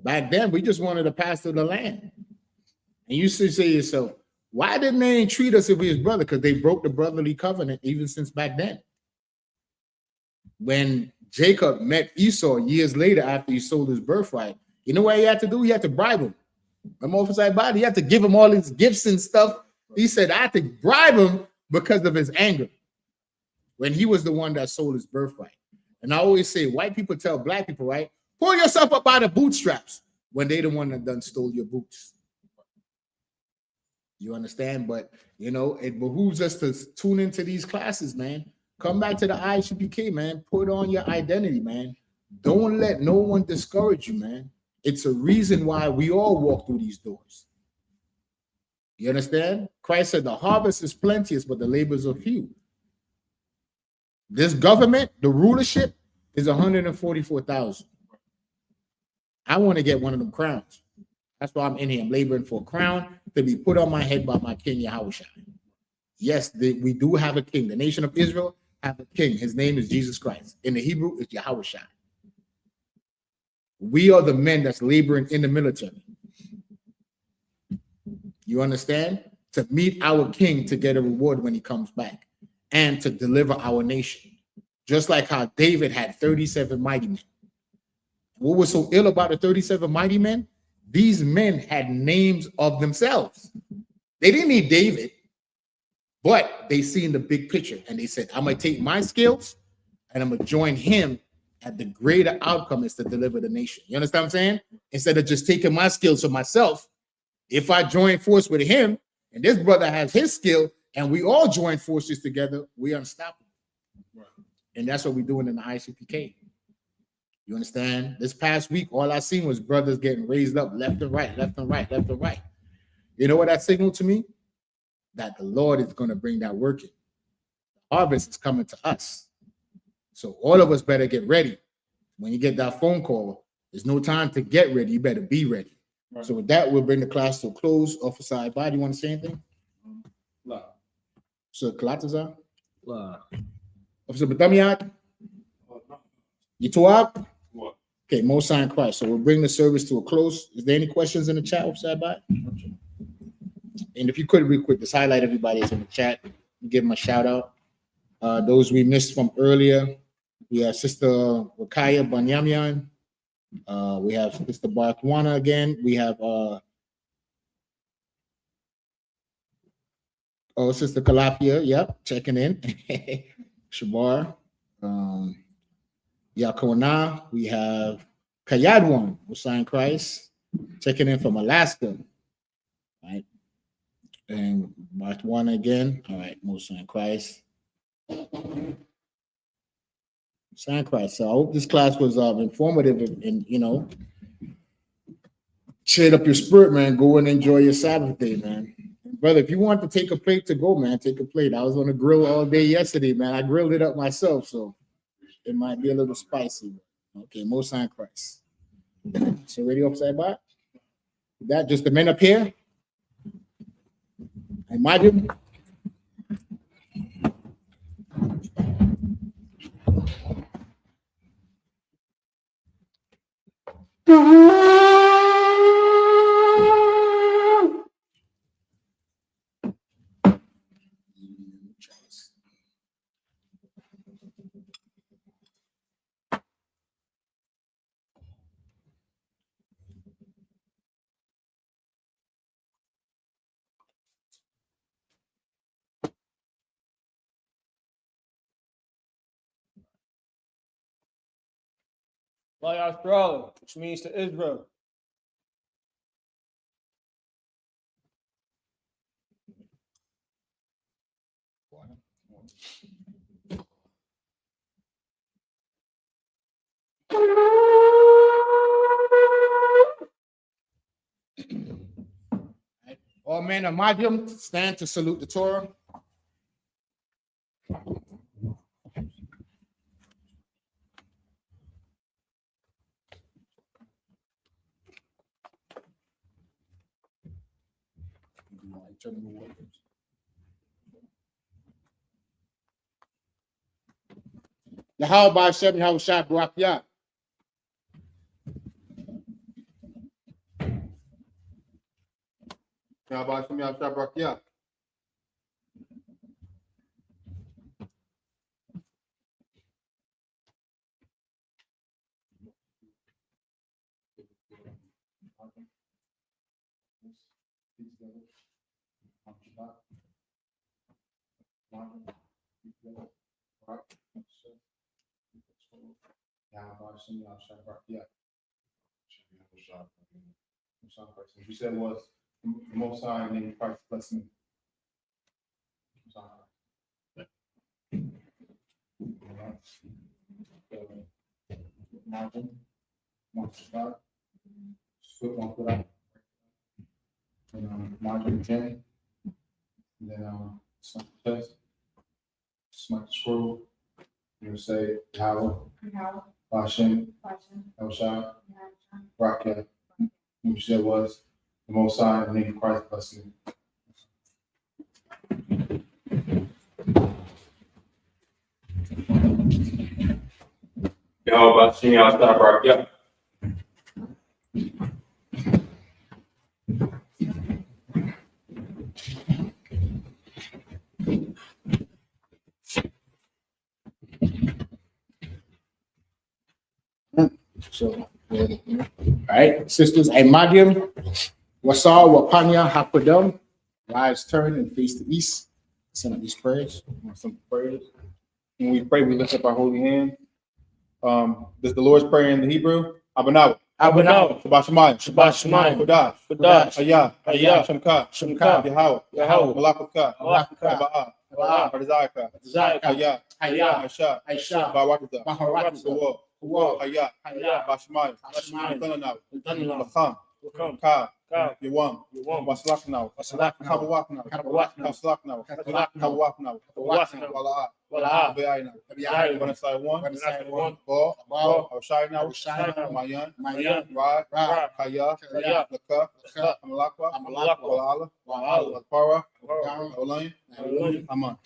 Back then, we just wanted to pass through the land. And you should say to yourself, why didn't they treat us if we was brother? Because they broke the brotherly covenant even since back then. When Jacob met Esau years later after he sold his birthright, you know what he had to do? He had to bribe him. He had to give him all his gifts and stuff. He said, I had to bribe him because of his anger when he was the one that sold his birthright. And I always say, white people tell black people, right? Pull yourself up by the bootstraps when they the one that done stole your boots. You understand? But, it behooves us to tune into these classes, man. Come back to the ISUPK, man. Put on your identity, man. Don't let no one discourage you, man. It's a reason why we all walk through these doors. You understand? Christ said the harvest is plenteous, but the labors are few. This government, the rulership, is 144,000. I want to get one of them crowns. That's why I'm in here. I'm laboring for a crown to be put on my head by my king, Yahushua. Yes, we do have a king. The nation of Israel have a king. His name is Jesus Christ. In the Hebrew, it's Yahushua. We are the men that's laboring in the military. You understand? To meet our king to get a reward when he comes back and to deliver our nation. Just like how David had 37 mighty men. What was so ill about the 37 mighty men? These men had names of themselves. They didn't need David, but they seen the big picture and they said, I'm going to take my skills and I'm going to join him at the greater outcome is to deliver the nation. You understand what I'm saying? Instead of just taking my skills for myself, if I join force with him and this brother has his skill, and we all join forces together, we're unstoppable. Right. And that's what we're doing in the ICPK. You understand? This past week, all I seen was brothers getting raised up left and right, left and right, left and right. You know what that signaled to me? That the Lord is going to bring that work in. The harvest is coming to us. So all of us better get ready. When you get that phone call, there's no time to get ready. You better be ready. Right. So with that, we'll bring the class to a close. Officer Iba, do you want to say anything? No. So Kalataza? Wow. Officer Batamiat? You two up? What? Okay, Most High in Christ. So we'll bring the service to a close. Is there any questions in the chat, Officer Iba? And if you could, real quick, just highlight everybody that's in the chat. Give them a shout out. Those we missed from earlier, we have Sister Rakaya Banyamyan. We have Sister Barthwana again. We have Sister Kalafia, yep, checking in. Shabar. Yakona. We have Kayadwan, Hussein Christ, checking in from Alaska. Right. And Barthwana again. All right, Most High in Christ. San Christ. So I hope this class was informative and you know, cheered up your spirit, man. Go and enjoy your Sabbath day, man. Brother, if you want to take a plate to go, man, take a plate. I was on the grill all day yesterday, man. I grilled it up myself, so it might be a little spicy. Okay, Most High in Christ. So ready upside back? That just the men up here. Imagine. Australia, which means to Israel. All men of Majum stand to salute the Torah. Yahweh Hashem Yahweh Shah Barak Yah. Yahweh Shem Yahweh Shabrak Yah. You said was the Most High named Christ blessing. Margin, one spot, foot one foot out, and margin 10, and then some test, smart scroll. You say Yahweh, Hashem, El Shai, Rakia. You said was the Most High named Christ blessing. Yahweh Shem Yahweh Barak Yah. So, all right, sisters, Imadium, Wasar, Wapanya, Hakodum, rise, turn, and face the east. Send up these prayers. Some prayers. When we pray, we lift up our holy hand. This is the Lord's Prayer in the Hebrew. Abanawa. Abanaw, Shabbat Shemayim, Shabbat Shemayim, Kodash, Kodash, Hayah, Hayah, Shemka, Shemka, Yahweh, Yahweh, Malakaka, Malakaka, Ba'a, Ba'a, Barzaka, Zayaka, Hayah, Hayah, Aisha, Aisha, Barakata, Maharatza, Kawal, Kuwal, Hayah, Hayah, Bashmayim, Bashmayim, Tananav, Tananav, Lacham, Wakam, Ka, Ka, Yawam, Yawam, Waslaknav, Waslaknav, Kabawaknav, Kabawaknav, Kaslaknav, Kabawaknav, Kabawaknav, Wala'a, Wala'a, Be'aynav, Be'aynav, Wanasai 1, Wanasai 1, Ba, Ba, Hoshainav, Hoshainav, Mayan, Mayan, Ra, Ra, Kaya, Kaya, Laka, Laka, Amalakwa, Amalakwa, Wala'ala, Wa'ala, Walpara, Wa'ala, Olain, Wa'ala. Aman.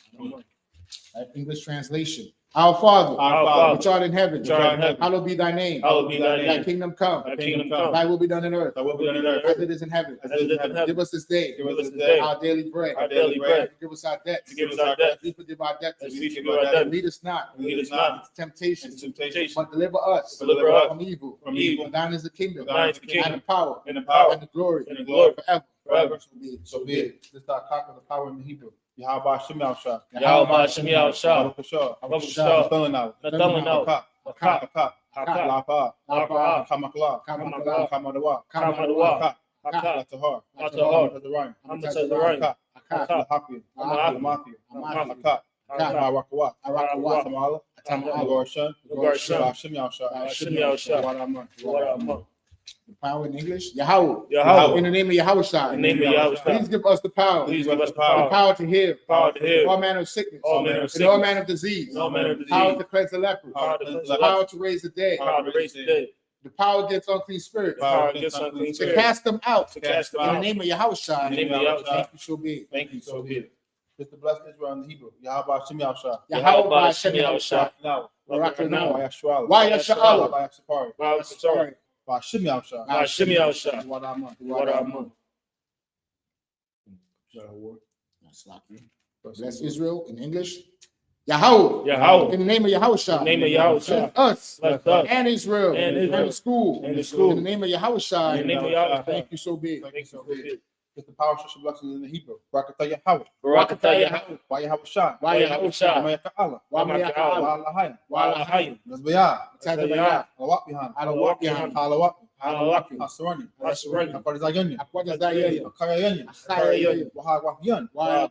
English translation. Our Father, Our Father, which art in heaven, which art in heaven, hallowed be thy name. hallowed be thy Thy name. kingdom come. Thy kingdom come. Thy will be done on earth Thy will be done on earth as it is in heaven. As it is in heaven. Give us this day Give us this day our daily bread. Our daily bread. Forgive us our debts. Forgive us our debts. We forgive our As debtors. we forgive our debtors. Lead us not Lead us not into temptation, into temptation, but deliver us Deliver us from evil. from evil. For thine is the kingdom, For thine is the and kingdom, the power, and the power, and the glory, and the glory, forever. forever. So be it. So be it. This is our cock of the power in the Hebrew. Yahweh Shem Yahshua. Yahweh Shem Yahshua. Baruch Shah. Baruch Shah. Nathanael. Nathanael. Hakak. Hakak. Hakak. Hakak. Lapa. Lapa. Kamakla. Kamakla. Kamadawa. Kamadawa. Hakak. Hakak. Latahar. Latahar. Latahar. Amatazarayim. Hakak. Hakak. Lahapi. Lahapi. Lamathi. Lamathi. Hakak. Hakak. Barakawat. Arakawat. Tamala. Tamala. Gorshan. Gorshan. Shem Yahshua. Shem Yahshua. Wadaman. Wadaman. The power in English, Yahweh. Yahweh. In the name of Yahweh. In the name of Yahweh. Please give us the power. Please give us the The power. power to heal. Power to heal. All manner of sickness. All manner of And sickness. all manner of disease. All manner of Power disease. to cleanse the leper. Power to cleanse the Power leper. to raise the dead. Power to raise the dead. The power against unclean spirits. Power against unclean To spirits. cast them out. To cast them In the out. name of Yahweh. In the name of Yahweh. Thank you, so be it. Thank you, so be it. This is the blessed Israel in the Hebrew. Yahweh Shem Yahshua. Yahweh Shem Yahweh. Now. Barakah. Yahshua. Yahshua. Yahshua. Wow, sorry. Shem Yahshua. Wow, Shem Yahshua. Wadaman. What am Bless Israel in English. Yahweh. Yahweh. In the name of Yahweh. In the name of Yahweh. Bless us. Bless us. And Israel. And Israel. the school. And the school. In the name of Yahweh. In the name of Yahweh. Thank you, so be it. Thank you, so be it. It's the power of blessings in the Hebrew. Barakatah Yahweh. Barakatah Yahweh. Why Yahweh Shah? Why Yahweh Shah? Why Yahweh Why Why Yahweh? Allah. Wala Hayim. Nazbayah. Tadabaya. Lawak Bihan. Alawak Yahan. Halawak. Halawak. Asrani. Asrani. Akwarzayanya. Akwadazayaya. Akayanya. Akayaya. Wahagwahiyan. Why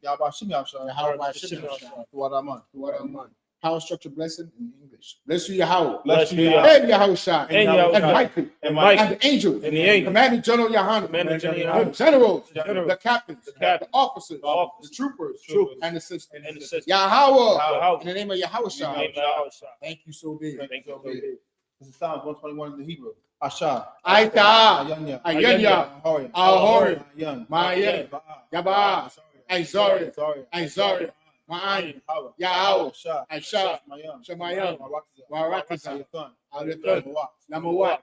Yahweh Shem Yahshua. Yahweh Shem Yahweh. Wadaman. Power structure blessing in English. Bless you, Yahweh. Bless you, Yahweh. And Yahweh Shah. And Yahweh And Shah. Michael. And Mike. And the angels. And the angels. Commanding General Yahan. Commander General The Yahan. generals. Generals. The captains. The captains. The officers. The officers. The troopers. Troopers. And the sisters. And the sisters. Yahweh. Yahweh. In the name of Yahweh In the Shah. name of Yahweh Shah. Thank you, so be it. Thank you, so be it. This is Psalms 121 in the Hebrew. Asha. Aita. Ayanya. Ayanya. Ahoria. Ahoria. Mayan. Mayan. Yabaa. Aizori. Aizori. Ma'an. Yahweh. Shah. Aisha. Mayan. Shemayan. Warakasa. Ayathan. Alithon. Namawat.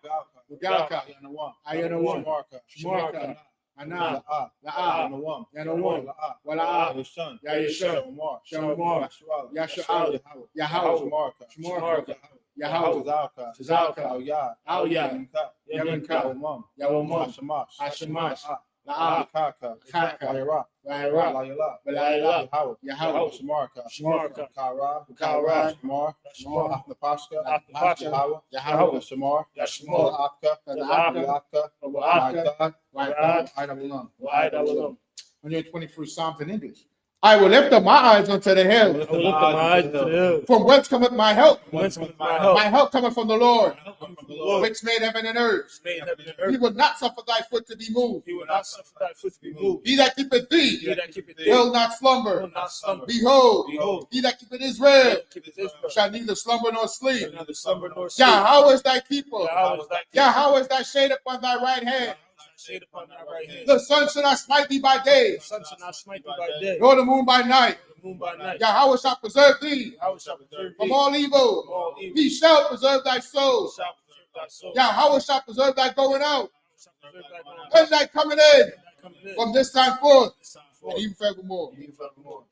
Ugalka. Ayanawan. Ayanawan. Shamarka. Shmarka. Ana. La'a. La'a. Yanawam. Yanawam. La'a. Wala'a. Yashan. Yashan. Shamar. Shamar. Yashua. Yashua. Yahweh. Shamarka. Shmarka. Yahweh. Tazalka. Tazalka. Alya. Alya. Yaminka. Yaminka. Yawamam. Yawamam. Hashamash. Hashamash. La'a. La'a. Kaka. Kaka. Layra. Layra. Layla. Layla. Yahweh. Yahweh. Shamarka. Shmarka. Kara. Kara. Shamar. Shmar. Afnapashka. Afnapashka. Yahweh. Yahweh. Shamar. Yashmor. La'aka. La'aka. La'aka. La'aka. La'aka. Ayanabulam. Why that was 121st Psalms in English. I will lift up my eyes unto the hill. I will lift up my eyes to the hill. From whence cometh my help? Whence cometh my help? My help cometh from the Lord, Help cometh from the Lord, which made heaven and earth. which made heaven and He earth. will not suffer thy foot to be moved. He will not suffer thy foot to be moved. He that keepeth He thee that keepeth thee will not will slumber. not slumber. Behold, Behold, he that keepeth he Israel that keepeth Israel shall neither slumber nor sleep. shall neither slumber nor sleep. Yahweh is thy keeper. Yahweh is thy keeper. Yahweh is thy shade upon thy right hand. Shade upon thy right hand. The sun shall not smite thee by day, The sun shall not smite thee by day, nor the moon by night. the moon by night. Yahweh shall preserve thee Yahweh shall preserve thee from all from evil. all evil. He shall preserve thy soul. Shall preserve thy soul. Yahweh shall preserve thy going out Shall preserve thy going out. and thy coming in Thy coming in. from this time forth This time and forth, even forevermore. even forevermore.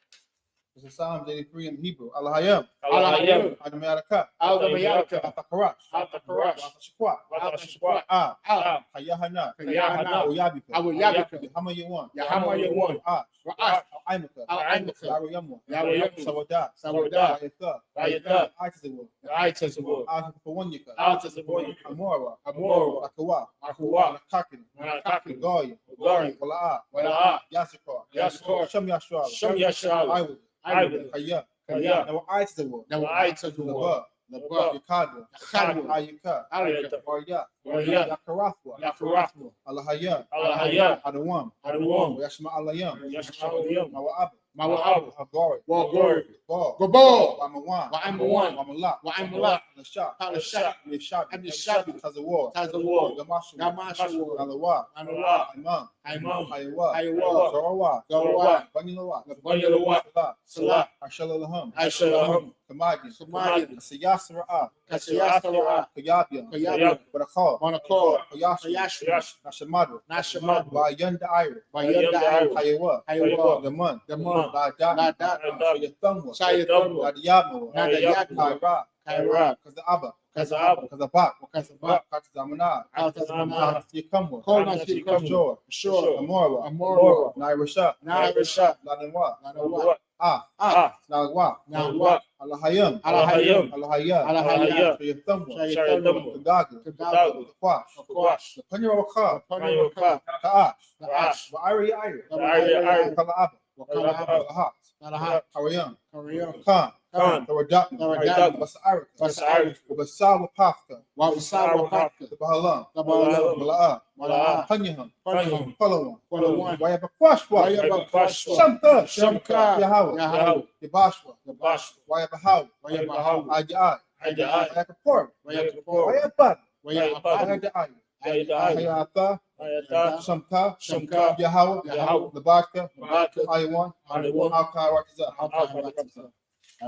This is Psalms 83 in Hebrew. Alahayim. Alahayim. Adamayaraka. Al-Damayaka. Atakarash. Atakarash. Atashakwa. Atashakwa. Ah. Al. Hayahana. Hayahana. Oyabika. Awuyabika. Yahama Yawan. Yahama Yawan. Ah. Ra'ash. Aimaka. Al-Aimaka. Yawayamu. Yawayamu. Sawada. Sawada. Ayatha. Ayatha. Aitazawu. Aitazawu. Atafawanyaka. Atazawoyika. Amora. Amora. Akawa. Akuwa. Takin. Manakaki. Goy. Goy. Wala'a. Wala'a. Yasakar. Yasakar. Shem Yashua. Shem Yashua. Iwood. Iwood. Kaya. Kaya. Now Aitazawu. Now Aitazawu. Laba. Laba. Yakadwa. Yakadwa. Ayaka. Alika. Warya. Warya. Yakarathwa. Yakarathwa. Alahaya. Alahaya. Adawam. Adawam. Yashma Alayam. Yashma'alayim. Mawa'ab. Mawa'ab. Hagori. Wagori. Gor. Gabor. Wamawan. Wa'amawan. Wamalak. Wa'amalak. Nashak. Halashak. Nishak. Abdishak. Tazawar. Tazawar. Gamashu. Gamashu. Alawa. Anawa. Imam. Imam. Ayawa. Ayawa. Zarawa. Zarawa. Banyalawa. Banyalawa. Salah. Salah. Ashalalaham. Ashalaham. Kamadi. Kamadi. Siyasara. Kasiyasara. Kayabia. Kayabia. Barakar. Monakor. Kayashi. Kayashi. Nashamadu. Nashamad. Bayanda Ira. Bayanda Ira. Ayawa. Ayawa. Gaman. Gaman. Badat. Ladat. Yathumwa. Sayathamwa. Nadiyama. Nadayatwa. Kaira. Kaira. Kazaaba. Kazab. Kazabak. Kazabak. Katazamana. Altazamana. Yakamwa. Kona Shikamwa. Shore. Sure. Amora. Amora. Nairasha. Nairasha. Lanwa. Nanawa. Ah. Ah. Nagwa. Nawa. Alahayam. Alahayam. Alahaya. Alahaya. Yathumwa. Shayathamwa. Kagaga. Kagaga. Kwash. Kwash. Panyawaka. Panyawaka. Kaash. Kaash. Wa'ari Ira. Wa'ari. Kalaaba. Wakalaha. Kalahat. Nalahat. Karayam. Korean. Khan. Khan. Tawadak. Tawadak. Basarika. Basarika. Wabasawa Pafka. Wawisawa Haka. Bahalam. Tabalam. Mala'a. Mala'a. Panyaham. Panyaham. Palawan. Palawan. Wayabakwashwa. Wayabakwashwa. Shamka. Shamka. Yahawa. Yahawa. Yabashwa. Yabashwa. Wayabahaw. Wayabahaw. Aja'ai. Aja'ai. Wayakapor. Wayakapor. Wayabad. Wayabad. Ayada'ai. Ayada'ai. Hayata. Ayatha. Shamka. Shamka. Yahawa. Yahawa. Labaka. Labaka. Ayawan. Ayawan. Alkai.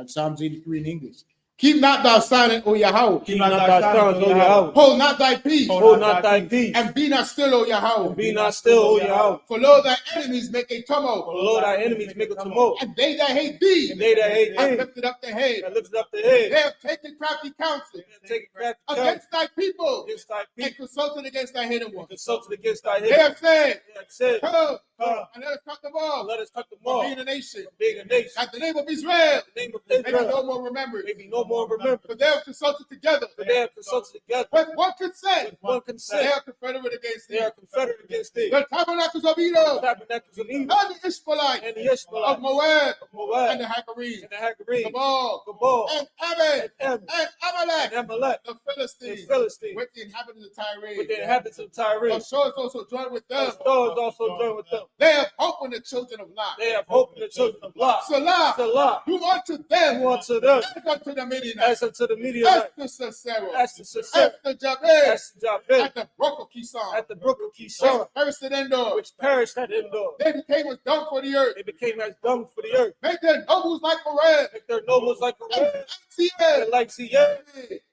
Psalms 83 in English. Keep not thou silent, O Yahweh. Keep not thy silence, O Yahweh. Hold not thy peace. Hold not thy peace. And be not still, O Yahweh. Be not still, O Yahweh. For lo, thy enemies make a For tumult. the Lord thy enemies make a tumult. And they that hate thee And they that hate have thee lifted up their head. have lifted up the They head. have taken crafty counsel Take craft to against thy people against thy and people. consulted against thy hidden ones. Consulted against thy They head. have said, They have said, come, Come. and let us cut them off let us cut them from off. being a nation. Being a nation. That the name of Israel The name of may be no Israel more remembered. may be no more remembered. For they have consulted together For they have consulted together with one consent. with one They consent. are confederate against They thee. are confederate against thee. The tabernacles of The Edom tabernacles of Edom and the Ishmaelites and the of Ishmaelites Moab of Moab and the Hagarenes, and the Hagarenes, Gabal Gabal and Ammon and and Amalek, and Amalek, the the Philistines, Philistines, with the inhabitants of Tyre. with the inhabitants of Tyre. The shores also joined with them. The stars also join with them. They have hope in the children of Lot. They have hope in the children of Lot. Salah, Salah, do unto them who unto them as unto the Midianites, as unto the Midianites, as the Sisera, as the Sisera, as the Jabez, as the Jabez, at the brook of Kishon, at the brook of which Kishon, perished at Endor. which perished at Endor. They became as dung for the earth. They became as dung for the earth. Make their nobles like Horeb, Make their nobles like a red, Seah, and like Seah,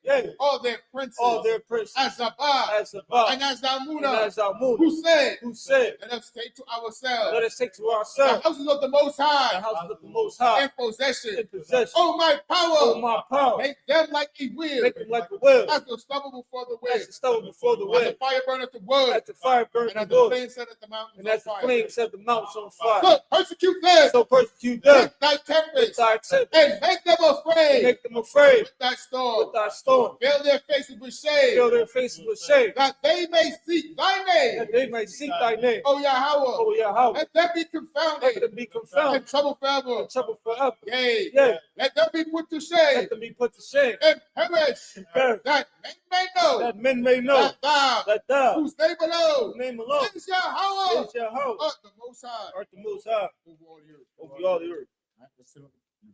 yea, all their princes, all their princes, as Zabah, as Zabah, and as and Zalmunna, as Zalmunna, who said, who said, let us take to let ourselves us take to the ourselves houses of the Most the High house of the Most High in possession. in possession. Oh, my Oh, power, my power, make them like a wheel, make them like a wheel, as the stubble before the as wind, the stone before the as the wind, fire burneth the wood, as the fire burns and as the the wood, flame set at the mountains and on as the fire. flames set the mountains on fire. So persecute them So persecute them with thy with tempest, thy temper, and make them afraid make them afraid with thy storm. with thy storm, Veil their faces with shame, fill their faces with shame, that they may seek thy name, that they may seek thy name. O Yahweh. Oh Yahweh, Let them be let confounded them be and confounded trouble forever. and trouble forever. Yea, Yea, let them be put to shame let them be put to shame and perish, and perish, that men may know that men may know that thou, that thou, whose name alone whose name alone is Yahweh, is Yahweh, art the Most High art the Most High over all the earth. over all the earth. All right, let's see the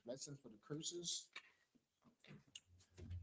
blessings for the curses.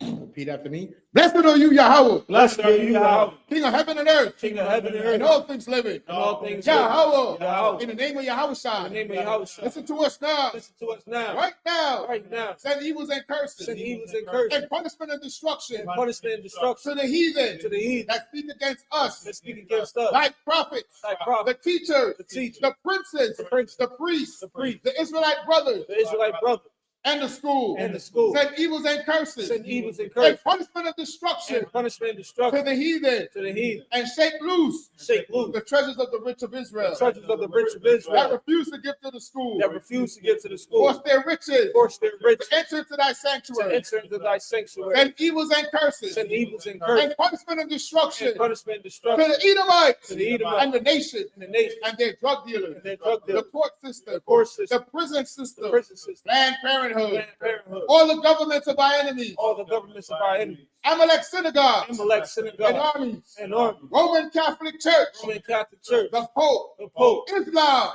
Repeat after me. Blessed are you, Yahweh, Blessed are you, Yahweh, King of heaven and earth, King of heaven and and earth, all things living. and all things living. Yahweh, Yahweh. in the name of Yahweh, In the name of Yahweh, listen to us now. listen to us now. Right now, Right now. send evils and curses, Send evils and curses, and punishment and destruction and punishment and destruction to the heathen to the heathen that speak against us, that speak against us, like prophets, like the prophets, teachers, the teachers, the princes, the princes, the priests, the priests, the Israelite brothers, the Israelite brothers, and the school. and the school. Send evils and curses, Send evils and and curses, punishment and destruction and punishment and to destruction the heathen, to the heathen, and shake loose shake loose the treasures of the rich of Israel the treasures of the rich of that Israel refuse to give to the school, that refuse to give to the school, force their riches force their rich to enter into thy to sanctuary. enter into thy sanctuary, Send evils and curses, send evils and curses, and punishment and destruction and punishment and to destruction the Edomites to the Edomites and the nation and the nation and their drug dealers, and their drug the dealers, court system, the court the system, prison the system, prison system, Planned Parenthood, Planned Parenthood, all the governments of our enemies, all the governments of our enemies, Amalek synagogues Amalek and synagogue armies, and army, Roman Catholic Church, Roman Catholic Church, the Pope, the Pope,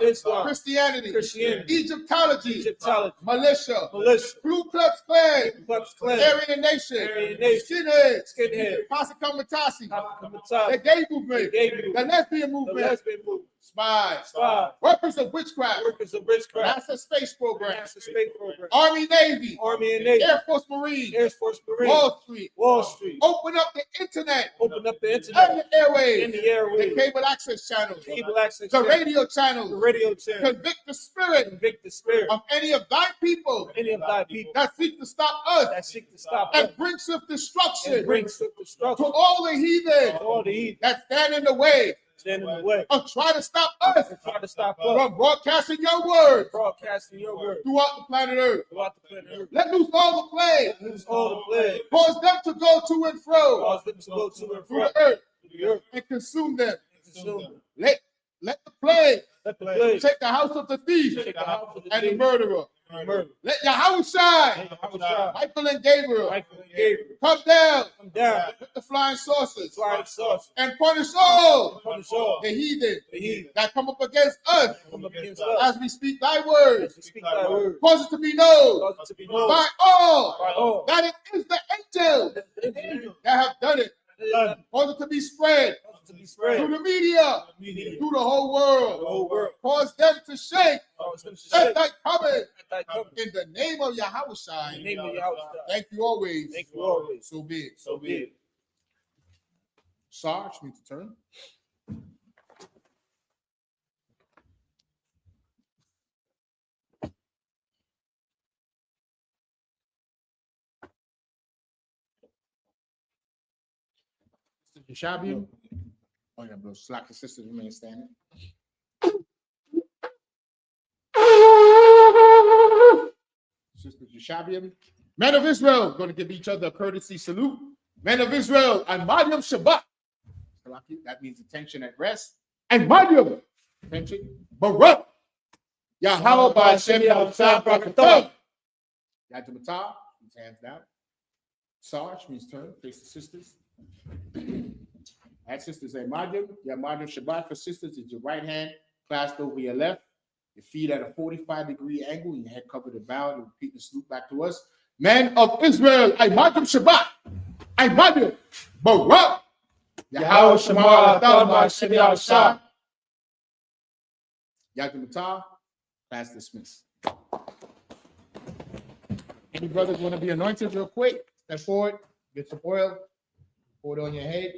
Islam, Christianity, Egyptology, Egyptology, militia, militia, Ku Klux Klan, Ku Klux Klan, Aryan Nation, Aryan Nation, Skinheads, Skinhead, Posse Comitatus, the Kamataz, gay the movement, gay the movement, lesbian the movement, lesbian movement, spies, spies, workers of witchcraft, workers of witchcraft, NASA space program, NASA space program, Army, Navy, Army and Navy, Air Force, Marines, Air Force, Marine, Wall Street, Wall Street, open up the internet open up the and internet the airwaves, and the the airwaves, cable access channels, cable access, the channel, radio the channels, radio channel, convict the spirit convict the spirit of any of thy people of any of thy people that seek to stop us that seek to stop us and bring swift destruction and bring swift to destruction all the heathen to all the heathen that stand in the way stand in the way of trying to stop us and try to stop us from broadcasting your word broadcasting your word throughout the planet Earth. throughout the planet Earth. Let loose all the plague, Lose all the plague, cause them to go to and fro cause them to go to and through fro the earth through the earth and consume them. and consume them. Let the plague Let the plague take the house of the thief take the house of the and the thief murderer. and murder. Let Yahweh shine, Michael Michael and Gabriel, and Gabriel come down come down with the flying saucers flying saucer and punish all punish all the heathen the heathen that come up against us come up against us as we speak thy word. as we speak thy word. Cause it to be known Cause it to be known by all by all that it is the angels that the angel that have done it. cause Cause it to be spread it to be spread through the media, immediately through the whole the world. whole world. Cause them to shake Cause them to at shake thy coming at thy coming. in the name of Yahweh In Shai. the name of Yahweh. Thank you always. Thank you always. So be it. So be it. Sarge, need to turn. Sister Shabian. Oh yeah, bro. Slack the sisters remain standing. Sister Shabian. Men of Israel, going to give each other a courtesy salute. Men of Israel, and Mariam Shabbat. That means attention at rest. And Mariam, attention, Barak. Yahweh by Shem Yahushua Barakatam. Yadimata, his hands down. Sarge means turn, face the sisters. At sisters, a Mariam. Yeah, Mariam Shabbat for sisters is your right hand clasped over your left. Your feet at a 45-degree angle, your head covered and bowed, and repeat the salute back to us. Men of Israel, I Mariam Shabbat. I Mariam Barak. Yahweh Shema Adonai Shem Yahushua. Yadimata, class dismissed. Any brothers want to be anointed real quick? Step forward, get some oil, pour it on your head.